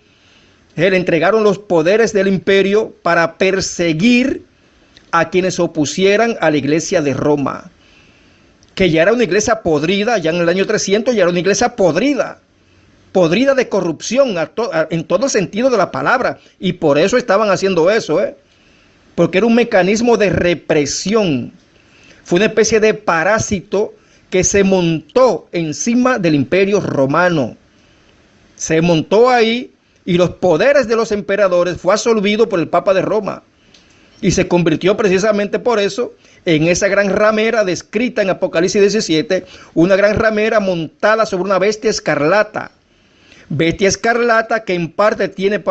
le entregaron los poderes del imperio para perseguir a quienes se opusieran a la iglesia de Roma, que ya era una iglesia podrida, ya en el año 300 ya era una iglesia podrida de corrupción en todo sentido de la palabra, y por eso estaban haciendo eso, porque era un mecanismo de represión, fue una especie de parásito que se montó encima del imperio romano. Se montó ahí y los poderes de los emperadores fue absorbido por el Papa de Roma. Y se convirtió precisamente por eso en esa gran ramera descrita en Apocalipsis 17, una gran ramera montada sobre una bestia escarlata. Bestia escarlata que en parte tiene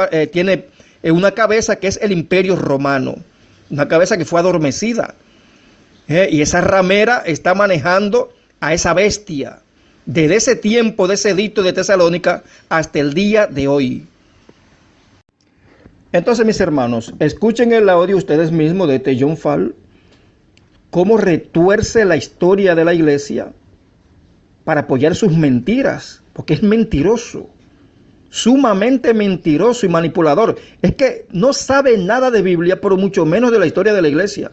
una cabeza que es el imperio romano, una cabeza que fue adormecida. Y esa ramera está manejando a esa bestia desde ese tiempo, de ese edicto de Tesalónica hasta el día de hoy. Entonces, mis hermanos, escuchen el audio ustedes mismos de este John Fall, cómo retuerce la historia de la iglesia para apoyar sus mentiras, porque es mentiroso, sumamente mentiroso y manipulador. Es que no sabe nada de Biblia, pero mucho menos de la historia de la iglesia.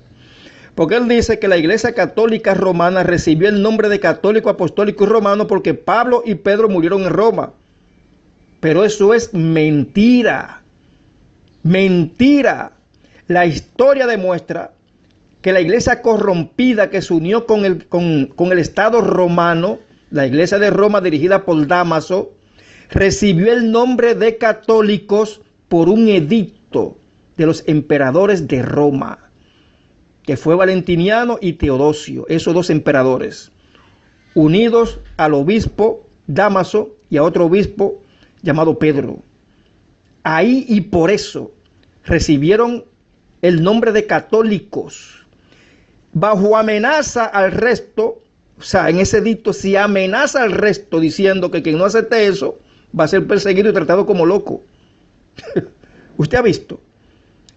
Porque él dice que la Iglesia Católica Romana recibió el nombre de católico, apostólico y romano porque Pablo y Pedro murieron en Roma. Pero eso es mentira. Mentira. La historia demuestra que la iglesia corrompida que se unió con el Estado romano, la iglesia de Roma dirigida por Dámaso, recibió el nombre de católicos por un edicto de los emperadores de Roma, que fue Valentiniano y Teodosio, esos 2 emperadores, unidos al obispo Dámaso y a otro obispo llamado Pedro. Ahí y por eso recibieron el nombre de católicos, bajo amenaza al resto. O sea, en ese edicto se amenaza al resto diciendo que quien no acepte eso va a ser perseguido y tratado como loco. ¿Usted ha visto?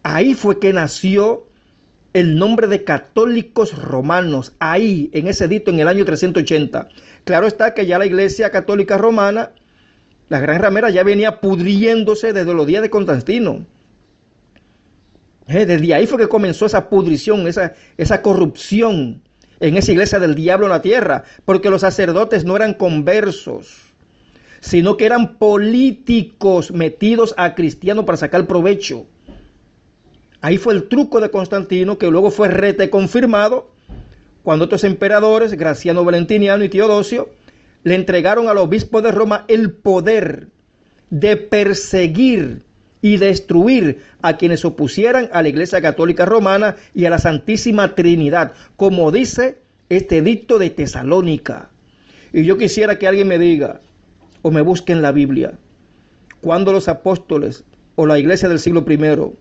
Ahí fue que nació el nombre de católicos romanos, ahí, en ese edicto en el año 380. Claro está que ya la iglesia católica romana, la gran ramera, ya venía pudriéndose desde los días de Constantino. Desde ahí fue que comenzó esa pudrición, esa corrupción en esa iglesia del diablo en la tierra, porque los sacerdotes no eran conversos, sino que eran políticos metidos a cristianos para sacar provecho. Ahí fue el truco de Constantino, que luego fue reconfirmado cuando estos emperadores, Graciano, Valentiniano y Teodosio, le entregaron al obispo de Roma el poder de perseguir y destruir a quienes se opusieran a la Iglesia Católica Romana y a la Santísima Trinidad, como dice este edicto de Tesalónica. Y yo quisiera que alguien me diga, o me busque en la Biblia, cuando los apóstoles o la iglesia del siglo I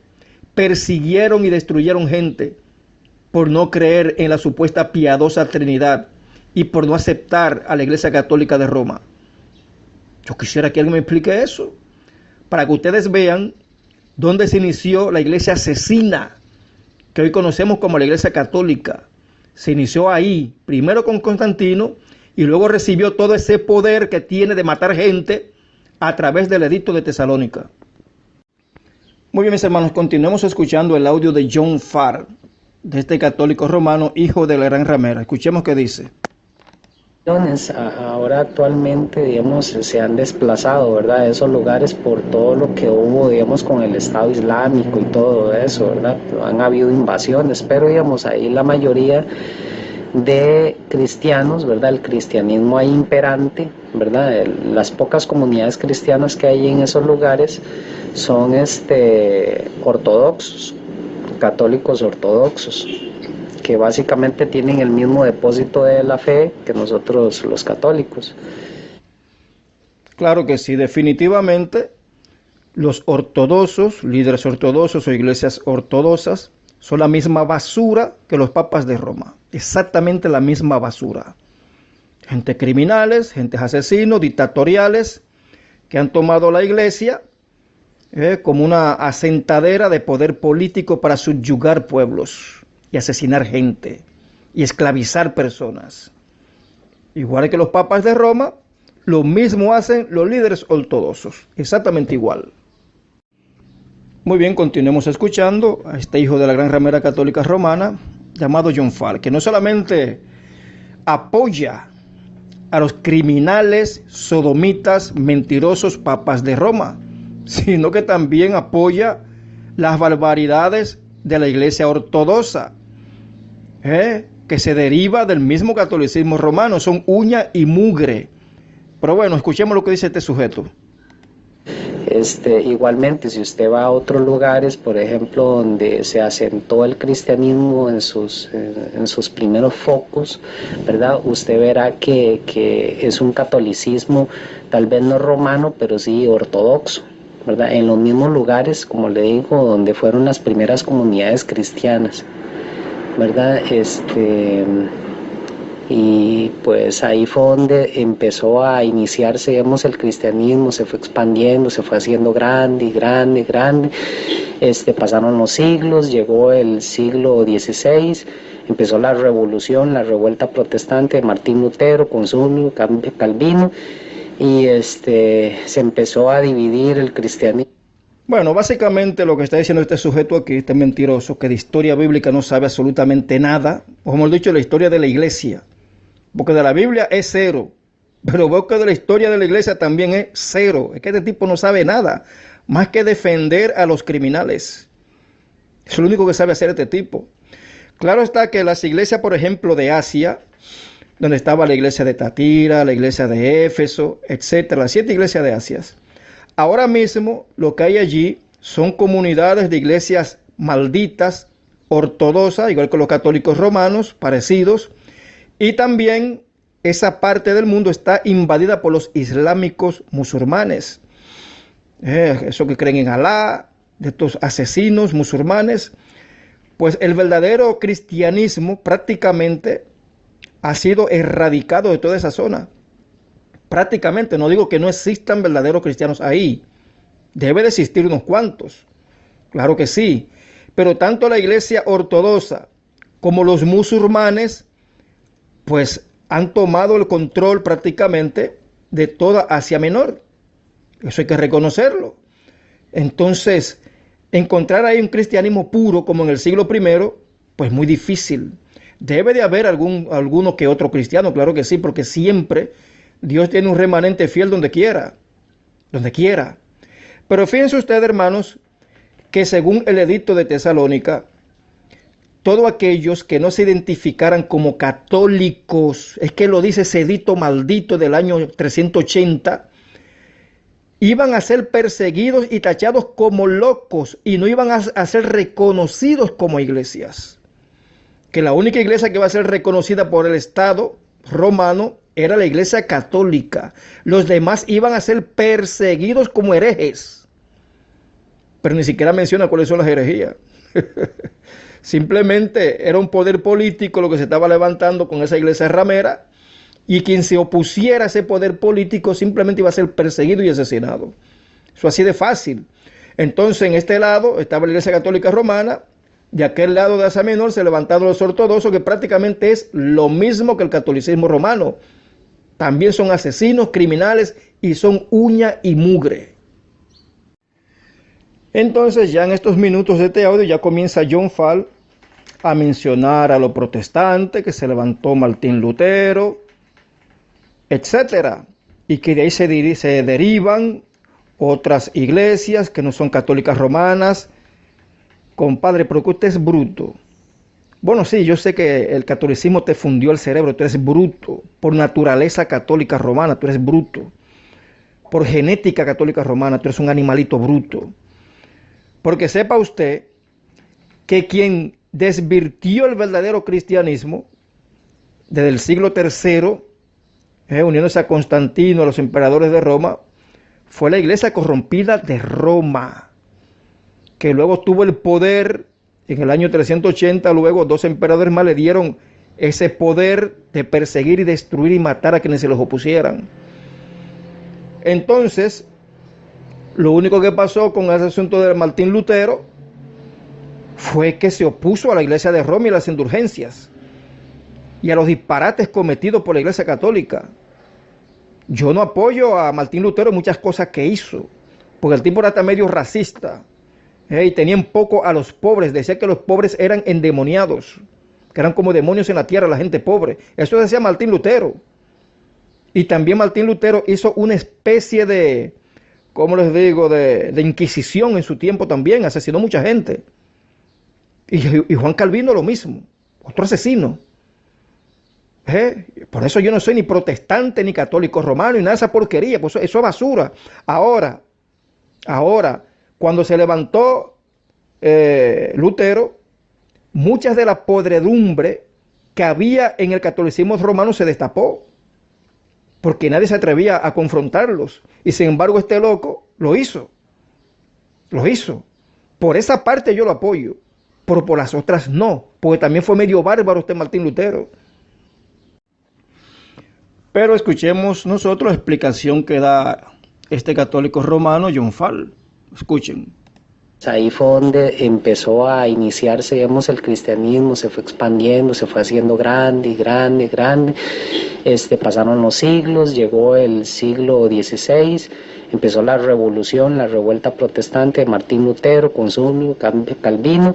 persiguieron y destruyeron gente por no creer en la supuesta piadosa Trinidad y por no aceptar a la Iglesia Católica de Roma. Yo quisiera que alguien me explique eso, para que ustedes vean dónde se inició la iglesia asesina, que hoy conocemos como la Iglesia Católica. Se inició ahí, primero con Constantino, y luego recibió todo ese poder que tiene de matar gente a través del edicto de Tesalónica. Muy bien, mis hermanos, continuemos escuchando el audio de John Farr, de este católico romano, hijo de la gran ramera. Escuchemos qué dice. Ahora actualmente, digamos, se han desplazado, ¿verdad?, de esos lugares por todo lo que hubo, digamos, con el Estado Islámico y todo eso, ¿verdad? Han habido invasiones, pero, digamos, ahí la mayoría de cristianos, ¿verdad?, el cristianismo ahí imperante, ¿verdad?, las pocas comunidades cristianas que hay en esos lugares son ortodoxos, católicos ortodoxos, que básicamente tienen el mismo depósito de la fe que nosotros los católicos. Claro que sí, definitivamente los ortodoxos, líderes ortodoxos o iglesias ortodoxas, son la misma basura que los papas de Roma, exactamente la misma basura. Gente criminales, gente asesinos, dictatoriales, que han tomado la iglesia como una asentadera de poder político para subyugar pueblos y asesinar gente y esclavizar personas. Igual que los papas de Roma, lo mismo hacen los líderes ortodoxos, exactamente igual. Muy bien, continuemos escuchando a este hijo de la gran ramera católica romana llamado John Farr, que no solamente apoya a los criminales, sodomitas, mentirosos papas de Roma, sino que también apoya las barbaridades de la iglesia ortodoxa, que se deriva del mismo catolicismo romano, son uña y mugre. Pero bueno, escuchemos lo que dice este sujeto. Igualmente, si usted va a otros lugares, por ejemplo, donde se asentó el cristianismo en sus primeros focos, ¿verdad?, usted verá que es un catolicismo tal vez no romano, pero sí ortodoxo, ¿verdad?, en los mismos lugares, como le digo, donde fueron las primeras comunidades cristianas, ¿verdad? Y pues ahí fue donde empezó a iniciarse, digamos, el cristianismo, se fue expandiendo, se fue haciendo grande y grande, grande. Pasaron los siglos, llegó el siglo XVI, empezó la revolución, la revuelta protestante de Martín Lutero, Consulio, Calvino, y se empezó a dividir el cristianismo. Bueno, básicamente lo que está diciendo este sujeto aquí, este mentiroso, que de historia bíblica no sabe absolutamente nada, o hemos dicho, la historia de la iglesia, porque de la Biblia es cero, pero veo que de la historia de la iglesia también es cero. Es que este tipo no sabe nada, más que defender a los criminales. Es lo único que sabe hacer este tipo. Claro está que las iglesias, por ejemplo, de Asia, donde estaba la iglesia de Tatira, la iglesia de Éfeso, etcétera, las 7 iglesias de Asia, ahora mismo lo que hay allí son comunidades de iglesias malditas, ortodoxas, igual que los católicos romanos, parecidos, y también esa parte del mundo está invadida por los islámicos musulmanes. Eso que creen en Alá, de estos asesinos musulmanes. Pues el verdadero cristianismo prácticamente ha sido erradicado de toda esa zona. Prácticamente, no digo que no existan verdaderos cristianos ahí. Debe de existir unos cuantos. Claro que sí. Pero tanto la iglesia ortodoxa como los musulmanes, pues han tomado el control prácticamente de toda Asia Menor. Eso hay que reconocerlo. Entonces, encontrar ahí un cristianismo puro como en el siglo I, pues muy difícil. Debe de haber alguno que otro cristiano, claro que sí, porque siempre Dios tiene un remanente fiel donde quiera. Donde quiera. Pero fíjense ustedes, hermanos, que según el edicto de Tesalónica, todos aquellos que no se identificaran como católicos, es que lo dice ese edicto maldito del año 380, iban a ser perseguidos y tachados como locos y no iban a ser reconocidos como iglesias. Que la única iglesia que va a ser reconocida por el Estado romano era la iglesia católica. Los demás iban a ser perseguidos como herejes. Pero ni siquiera menciona cuáles son las herejías. Simplemente era un poder político lo que se estaba levantando con esa iglesia ramera, y quien se opusiera a ese poder político simplemente iba a ser perseguido y asesinado. Eso así de fácil. Entonces, en este lado estaba la iglesia católica romana, de aquel lado de Asia Menor se levantaron los ortodoxos, que prácticamente es lo mismo que el catolicismo romano. También son asesinos, criminales y son uña y mugre. Entonces ya en estos minutos de este audio ya comienza John Fall a mencionar a los protestantes, que se levantó Martín Lutero, etcétera, y que de ahí se derivan otras iglesias que no son católicas romanas. Compadre, pero que usted es bruto. Bueno, sí, yo sé que el catolicismo te fundió el cerebro, tú eres bruto, por naturaleza católica romana, tú eres bruto, por genética católica romana, tú eres un animalito bruto. Porque sepa usted que quien desvirtió el verdadero cristianismo desde el siglo III, uniéndose a Constantino, a los emperadores de Roma, fue la iglesia corrompida de Roma, que luego tuvo el poder. En el año 380, luego 2 emperadores más le dieron ese poder de perseguir y destruir y matar a quienes se los opusieran. Entonces, lo único que pasó con ese asunto de Martín Lutero fue que se opuso a la iglesia de Roma y a las indulgencias y a los disparates cometidos por la iglesia católica. Yo no apoyo a Martín Lutero en muchas cosas que hizo, porque el tipo era hasta medio racista. Y tenían poco a los pobres, decía que los pobres eran endemoniados, que eran como demonios en la tierra, la gente pobre. Eso decía Martín Lutero. Y también Martín Lutero hizo una especie de, ¿cómo les digo?, de inquisición en su tiempo también, asesinó mucha gente. Y Juan Calvino lo mismo, otro asesino. Por eso yo no soy ni protestante ni católico romano y nada de esa porquería, pues eso es basura. Ahora, cuando se levantó Lutero, muchas de la podredumbre que había en el catolicismo romano se destapó, porque nadie se atrevía a confrontarlos. Y sin embargo este loco lo hizo. Por esa parte yo lo apoyo, pero por las otras no, porque también fue medio bárbaro este Martín Lutero. Pero escuchemos nosotros la explicación que da este católico romano, John Fall. Escuchen. Ahí fue donde empezó a iniciarse, digamos, el cristianismo, se fue expandiendo, se fue haciendo grande. Pasaron los siglos, llegó el siglo XVI, empezó la revolución, la revuelta protestante de Martín Lutero, Consulio, Calvino,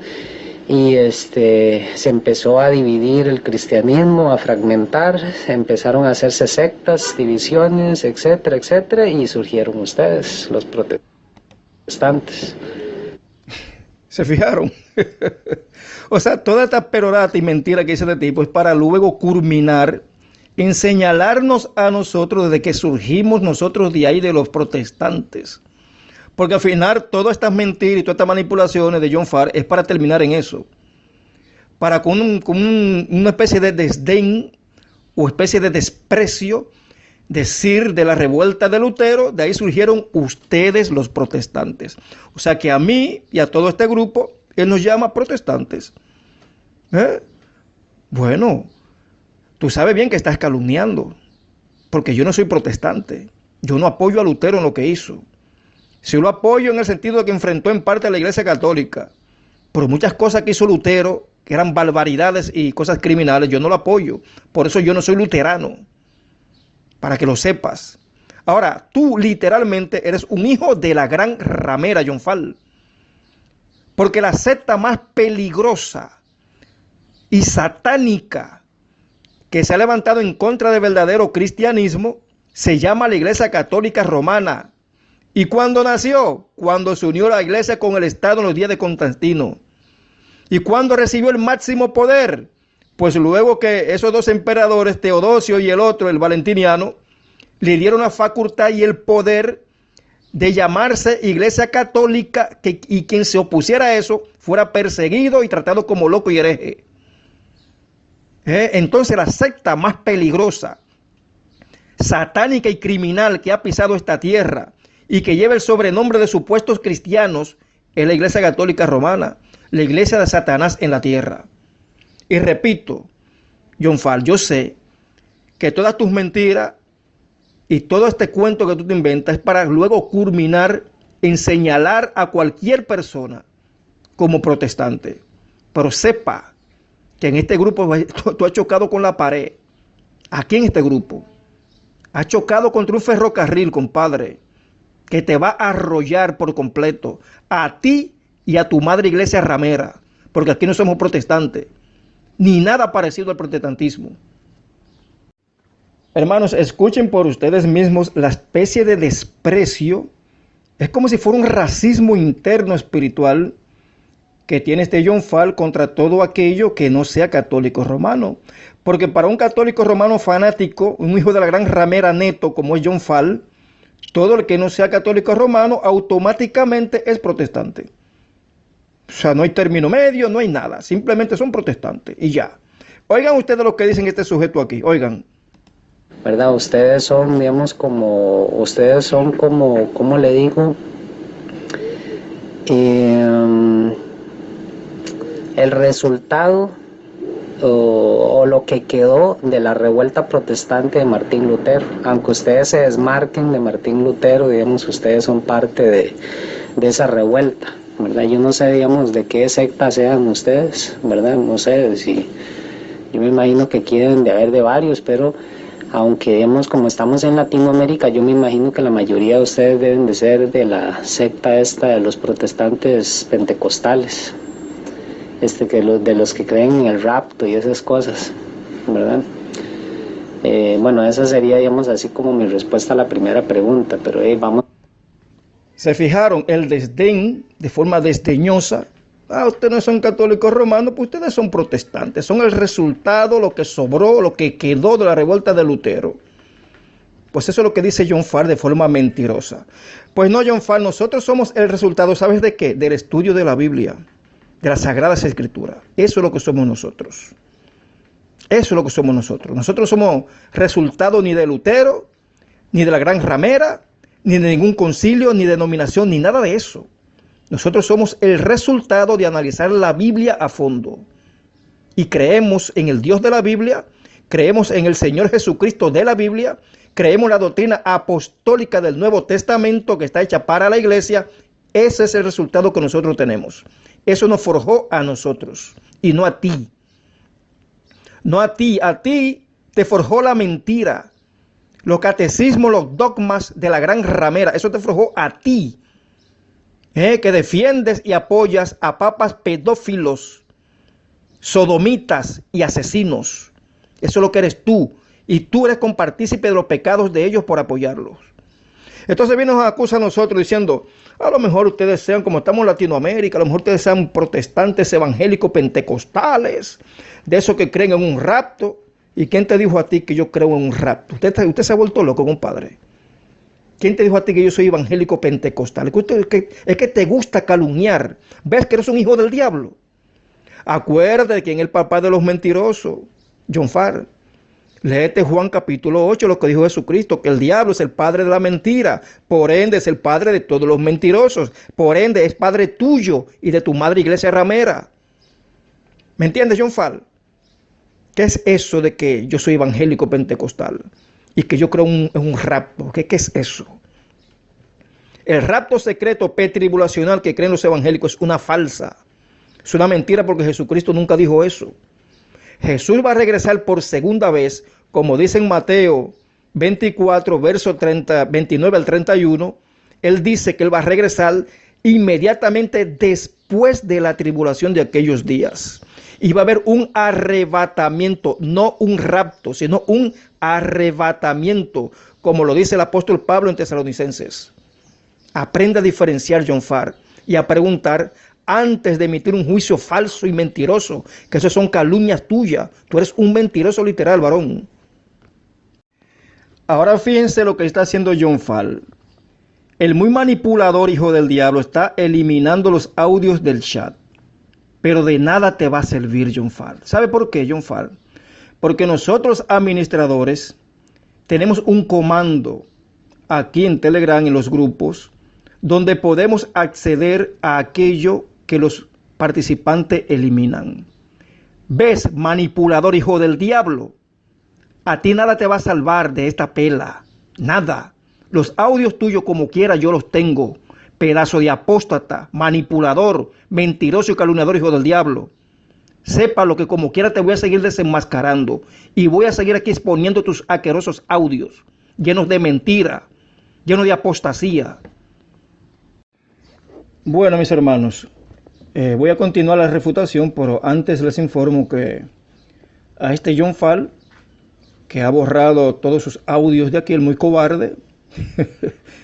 y se empezó a dividir el cristianismo, a fragmentar, empezaron a hacerse sectas, divisiones, etcétera, y surgieron ustedes, los protestantes. ¿Se fijaron? O sea, toda esta perorata y mentira que dice este tipo es para luego culminar en señalarnos a nosotros desde que surgimos nosotros de ahí, de los protestantes. Porque al final todas estas mentiras y todas estas manipulaciones de John Fall es para terminar en eso. Para con una especie de desdén o especie de desprecio decir de la revuelta de Lutero, de ahí surgieron ustedes los protestantes. O sea que a mí y a todo este grupo, él nos llama protestantes. Bueno, tú sabes bien que estás calumniando, porque yo no soy protestante. Yo no apoyo a Lutero en lo que hizo. Sí lo apoyo en el sentido de que enfrentó en parte a la iglesia católica, pero muchas cosas que hizo Lutero, que eran barbaridades y cosas criminales, yo no lo apoyo. Por eso yo no soy luterano, para que lo sepas. Ahora, tú literalmente eres un hijo de la gran ramera, John Fall, porque la secta más peligrosa y satánica que se ha levantado en contra del verdadero cristianismo se llama la Iglesia Católica Romana. ¿Y cuándo nació? Cuando se unió la iglesia con el Estado en los días de Constantino. ¿Y cuándo recibió el máximo poder? Pues luego que esos 2 emperadores, Teodosio y el otro, el Valentiniano, le dieron la facultad y el poder de llamarse Iglesia Católica, y quien se opusiera a eso fuera perseguido y tratado como loco y hereje. Entonces la secta más peligrosa, satánica y criminal que ha pisado esta tierra y que lleva el sobrenombre de supuestos cristianos es la Iglesia Católica Romana, la iglesia de Satanás en la tierra. Y repito, John Fall, yo sé que todas tus mentiras y todo este cuento que tú te inventas es para luego culminar en señalar a cualquier persona como protestante. Pero sepa que en este grupo tú has chocado con la pared. Aquí en este grupo has chocado contra un ferrocarril, compadre. que te va a arrollar por completo, a ti y a tu madre iglesia ramera, porque aquí no somos protestantes, ni nada parecido al protestantismo. Hermanos, escuchen por ustedes mismos la especie de desprecio. Es como si fuera un racismo interno espiritual que tiene este John Fall contra todo aquello que no sea católico romano. Porque para un católico romano fanático, un hijo de la gran ramera neto como es John Fall, todo el que no sea católico romano automáticamente es protestante. O sea, no hay término medio, no hay nada. Simplemente son protestantes y ya. Oigan ustedes lo que dicen este sujeto aquí. Oigan. ¿Verdad? Ustedes son, digamos, ¿cómo le digo? El resultado o lo que quedó de la revuelta protestante de Martín Lutero. Aunque ustedes se desmarquen de Martín Lutero, digamos, ustedes son parte de esa revuelta, ¿verdad? Yo no sé, digamos, de qué secta sean ustedes, ¿verdad? No sé si... Yo me imagino que quieren de haber de varios, pero aunque, digamos, como estamos en Latinoamérica, yo me imagino que la mayoría de ustedes deben de ser de la secta esta de los protestantes pentecostales, de los que creen en el rapto y esas cosas, ¿verdad? Bueno, esa sería, digamos, así como mi respuesta a la primera pregunta, pero vamos. ¿Se fijaron? El desdén, de forma desdeñosa. Ustedes no son católicos romanos, pues ustedes son protestantes. Son el resultado, lo que sobró, lo que quedó de la revuelta de Lutero. Pues eso es lo que dice John Fall de forma mentirosa. Pues no, John Fall, nosotros somos el resultado, ¿sabes de qué? Del estudio de la Biblia, de las Sagradas Escrituras. Eso es lo que somos nosotros. Eso es lo que somos nosotros. Nosotros somos resultado ni de Lutero, ni de la Gran Ramera, ni de ningún concilio, ni denominación, ni nada de eso. Nosotros somos el resultado de analizar la Biblia a fondo. Y creemos en el Dios de la Biblia, creemos en el Señor Jesucristo de la Biblia, creemos en la doctrina apostólica del Nuevo Testamento que está hecha para la iglesia. Ese es el resultado que nosotros tenemos. Eso nos forjó a nosotros y no a ti. No a ti te forjó la mentira, los catecismos, los dogmas de la Gran Ramera. Eso te forjó a ti. Que defiendes y apoyas a papas pedófilos, sodomitas y asesinos. Eso es lo que eres tú. Y tú eres compartícipe de los pecados de ellos por apoyarlos. Entonces viene y nos acusa a nosotros diciendo, a lo mejor ustedes sean, como estamos en Latinoamérica, a lo mejor ustedes sean protestantes evangélicos pentecostales, de esos que creen en un rapto. ¿Y quién te dijo a ti que yo creo en un rapto? Usted se ha vuelto loco, compadre. ¿Quién te dijo a ti que yo soy evangélico pentecostal? Es que te gusta calumniar. ¿Ves que eres un hijo del diablo? Acuérdate de quién es el papá de los mentirosos, John Fall. Léete Juan capítulo 8, lo que dijo Jesucristo, que el diablo es el padre de la mentira. Por ende es el padre de todos los mentirosos. Por ende es padre tuyo y de tu madre iglesia ramera. ¿Me entiendes, John Fall? ¿Qué es eso de que yo soy evangélico pentecostal? Y que yo creo en un rapto. ¿Qué es eso? El rapto secreto pretribulacional que creen los evangélicos es una falsa. Es una mentira porque Jesucristo nunca dijo eso. Jesús va a regresar por segunda vez, como dice en Mateo 24, verso 29 al 31. Él dice que Él va a regresar inmediatamente después de la tribulación de aquellos días. Y va a haber un arrebatamiento, no un rapto, sino un arrebatamiento, como lo dice el apóstol Pablo en Tesalonicenses. Aprende a diferenciar, John Fall, y a preguntar antes de emitir un juicio falso y mentiroso, que eso son calumnias tuyas. Tú eres un mentiroso literal, varón. Ahora fíjense lo que está haciendo John Fall. El muy manipulador hijo del diablo está eliminando los audios del chat. Pero de nada te va a servir, John Fall. ¿Sabe por qué, John Fall? Porque nosotros administradores tenemos un comando aquí en Telegram, en los grupos, donde podemos acceder a aquello que los participantes eliminan. ¿Ves, manipulador hijo del diablo? A ti nada te va a salvar de esta pela. Nada. Los audios tuyos como quiera yo los tengo. Pedazo de apóstata, manipulador, mentiroso y calumniador hijo del diablo. Sepa lo que como quiera te voy a seguir desenmascarando. Y voy a seguir aquí exponiendo tus asquerosos audios. Llenos de mentira, llenos de apostasía. Bueno, mis hermanos, voy a continuar la refutación, pero antes les informo que a este John Fall, que ha borrado todos sus audios de aquí, el muy cobarde,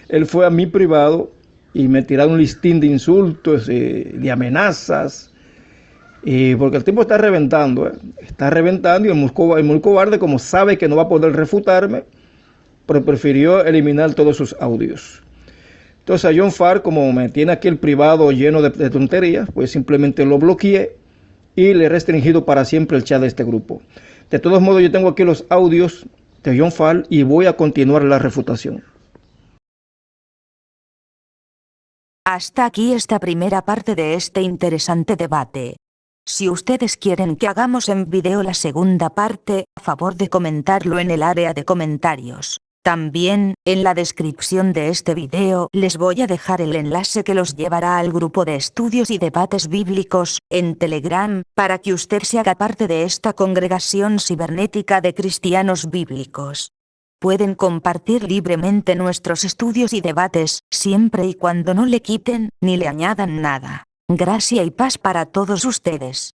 él fue a mi privado y me tiraron un listín de insultos, de amenazas, y porque el tipo está reventando y el muy cobarde, como sabe que no va a poder refutarme, pero prefirió eliminar todos sus audios. Entonces a John Fall, como me tiene aquí el privado lleno de tonterías, pues simplemente lo bloqueé y le he restringido para siempre el chat de este grupo. De todos modos, yo tengo aquí los audios de John Fall y voy a continuar la refutación. Hasta aquí esta primera parte de este interesante debate. Si ustedes quieren que hagamos en video la segunda parte, a favor de comentarlo en el área de comentarios. También, en la descripción de este video les voy a dejar el enlace que los llevará al grupo de estudios y debates bíblicos, en Telegram, para que usted se haga parte de esta congregación cibernética de cristianos bíblicos. Pueden compartir libremente nuestros estudios y debates, siempre y cuando no le quiten, ni le añadan nada. Gracia y paz para todos ustedes.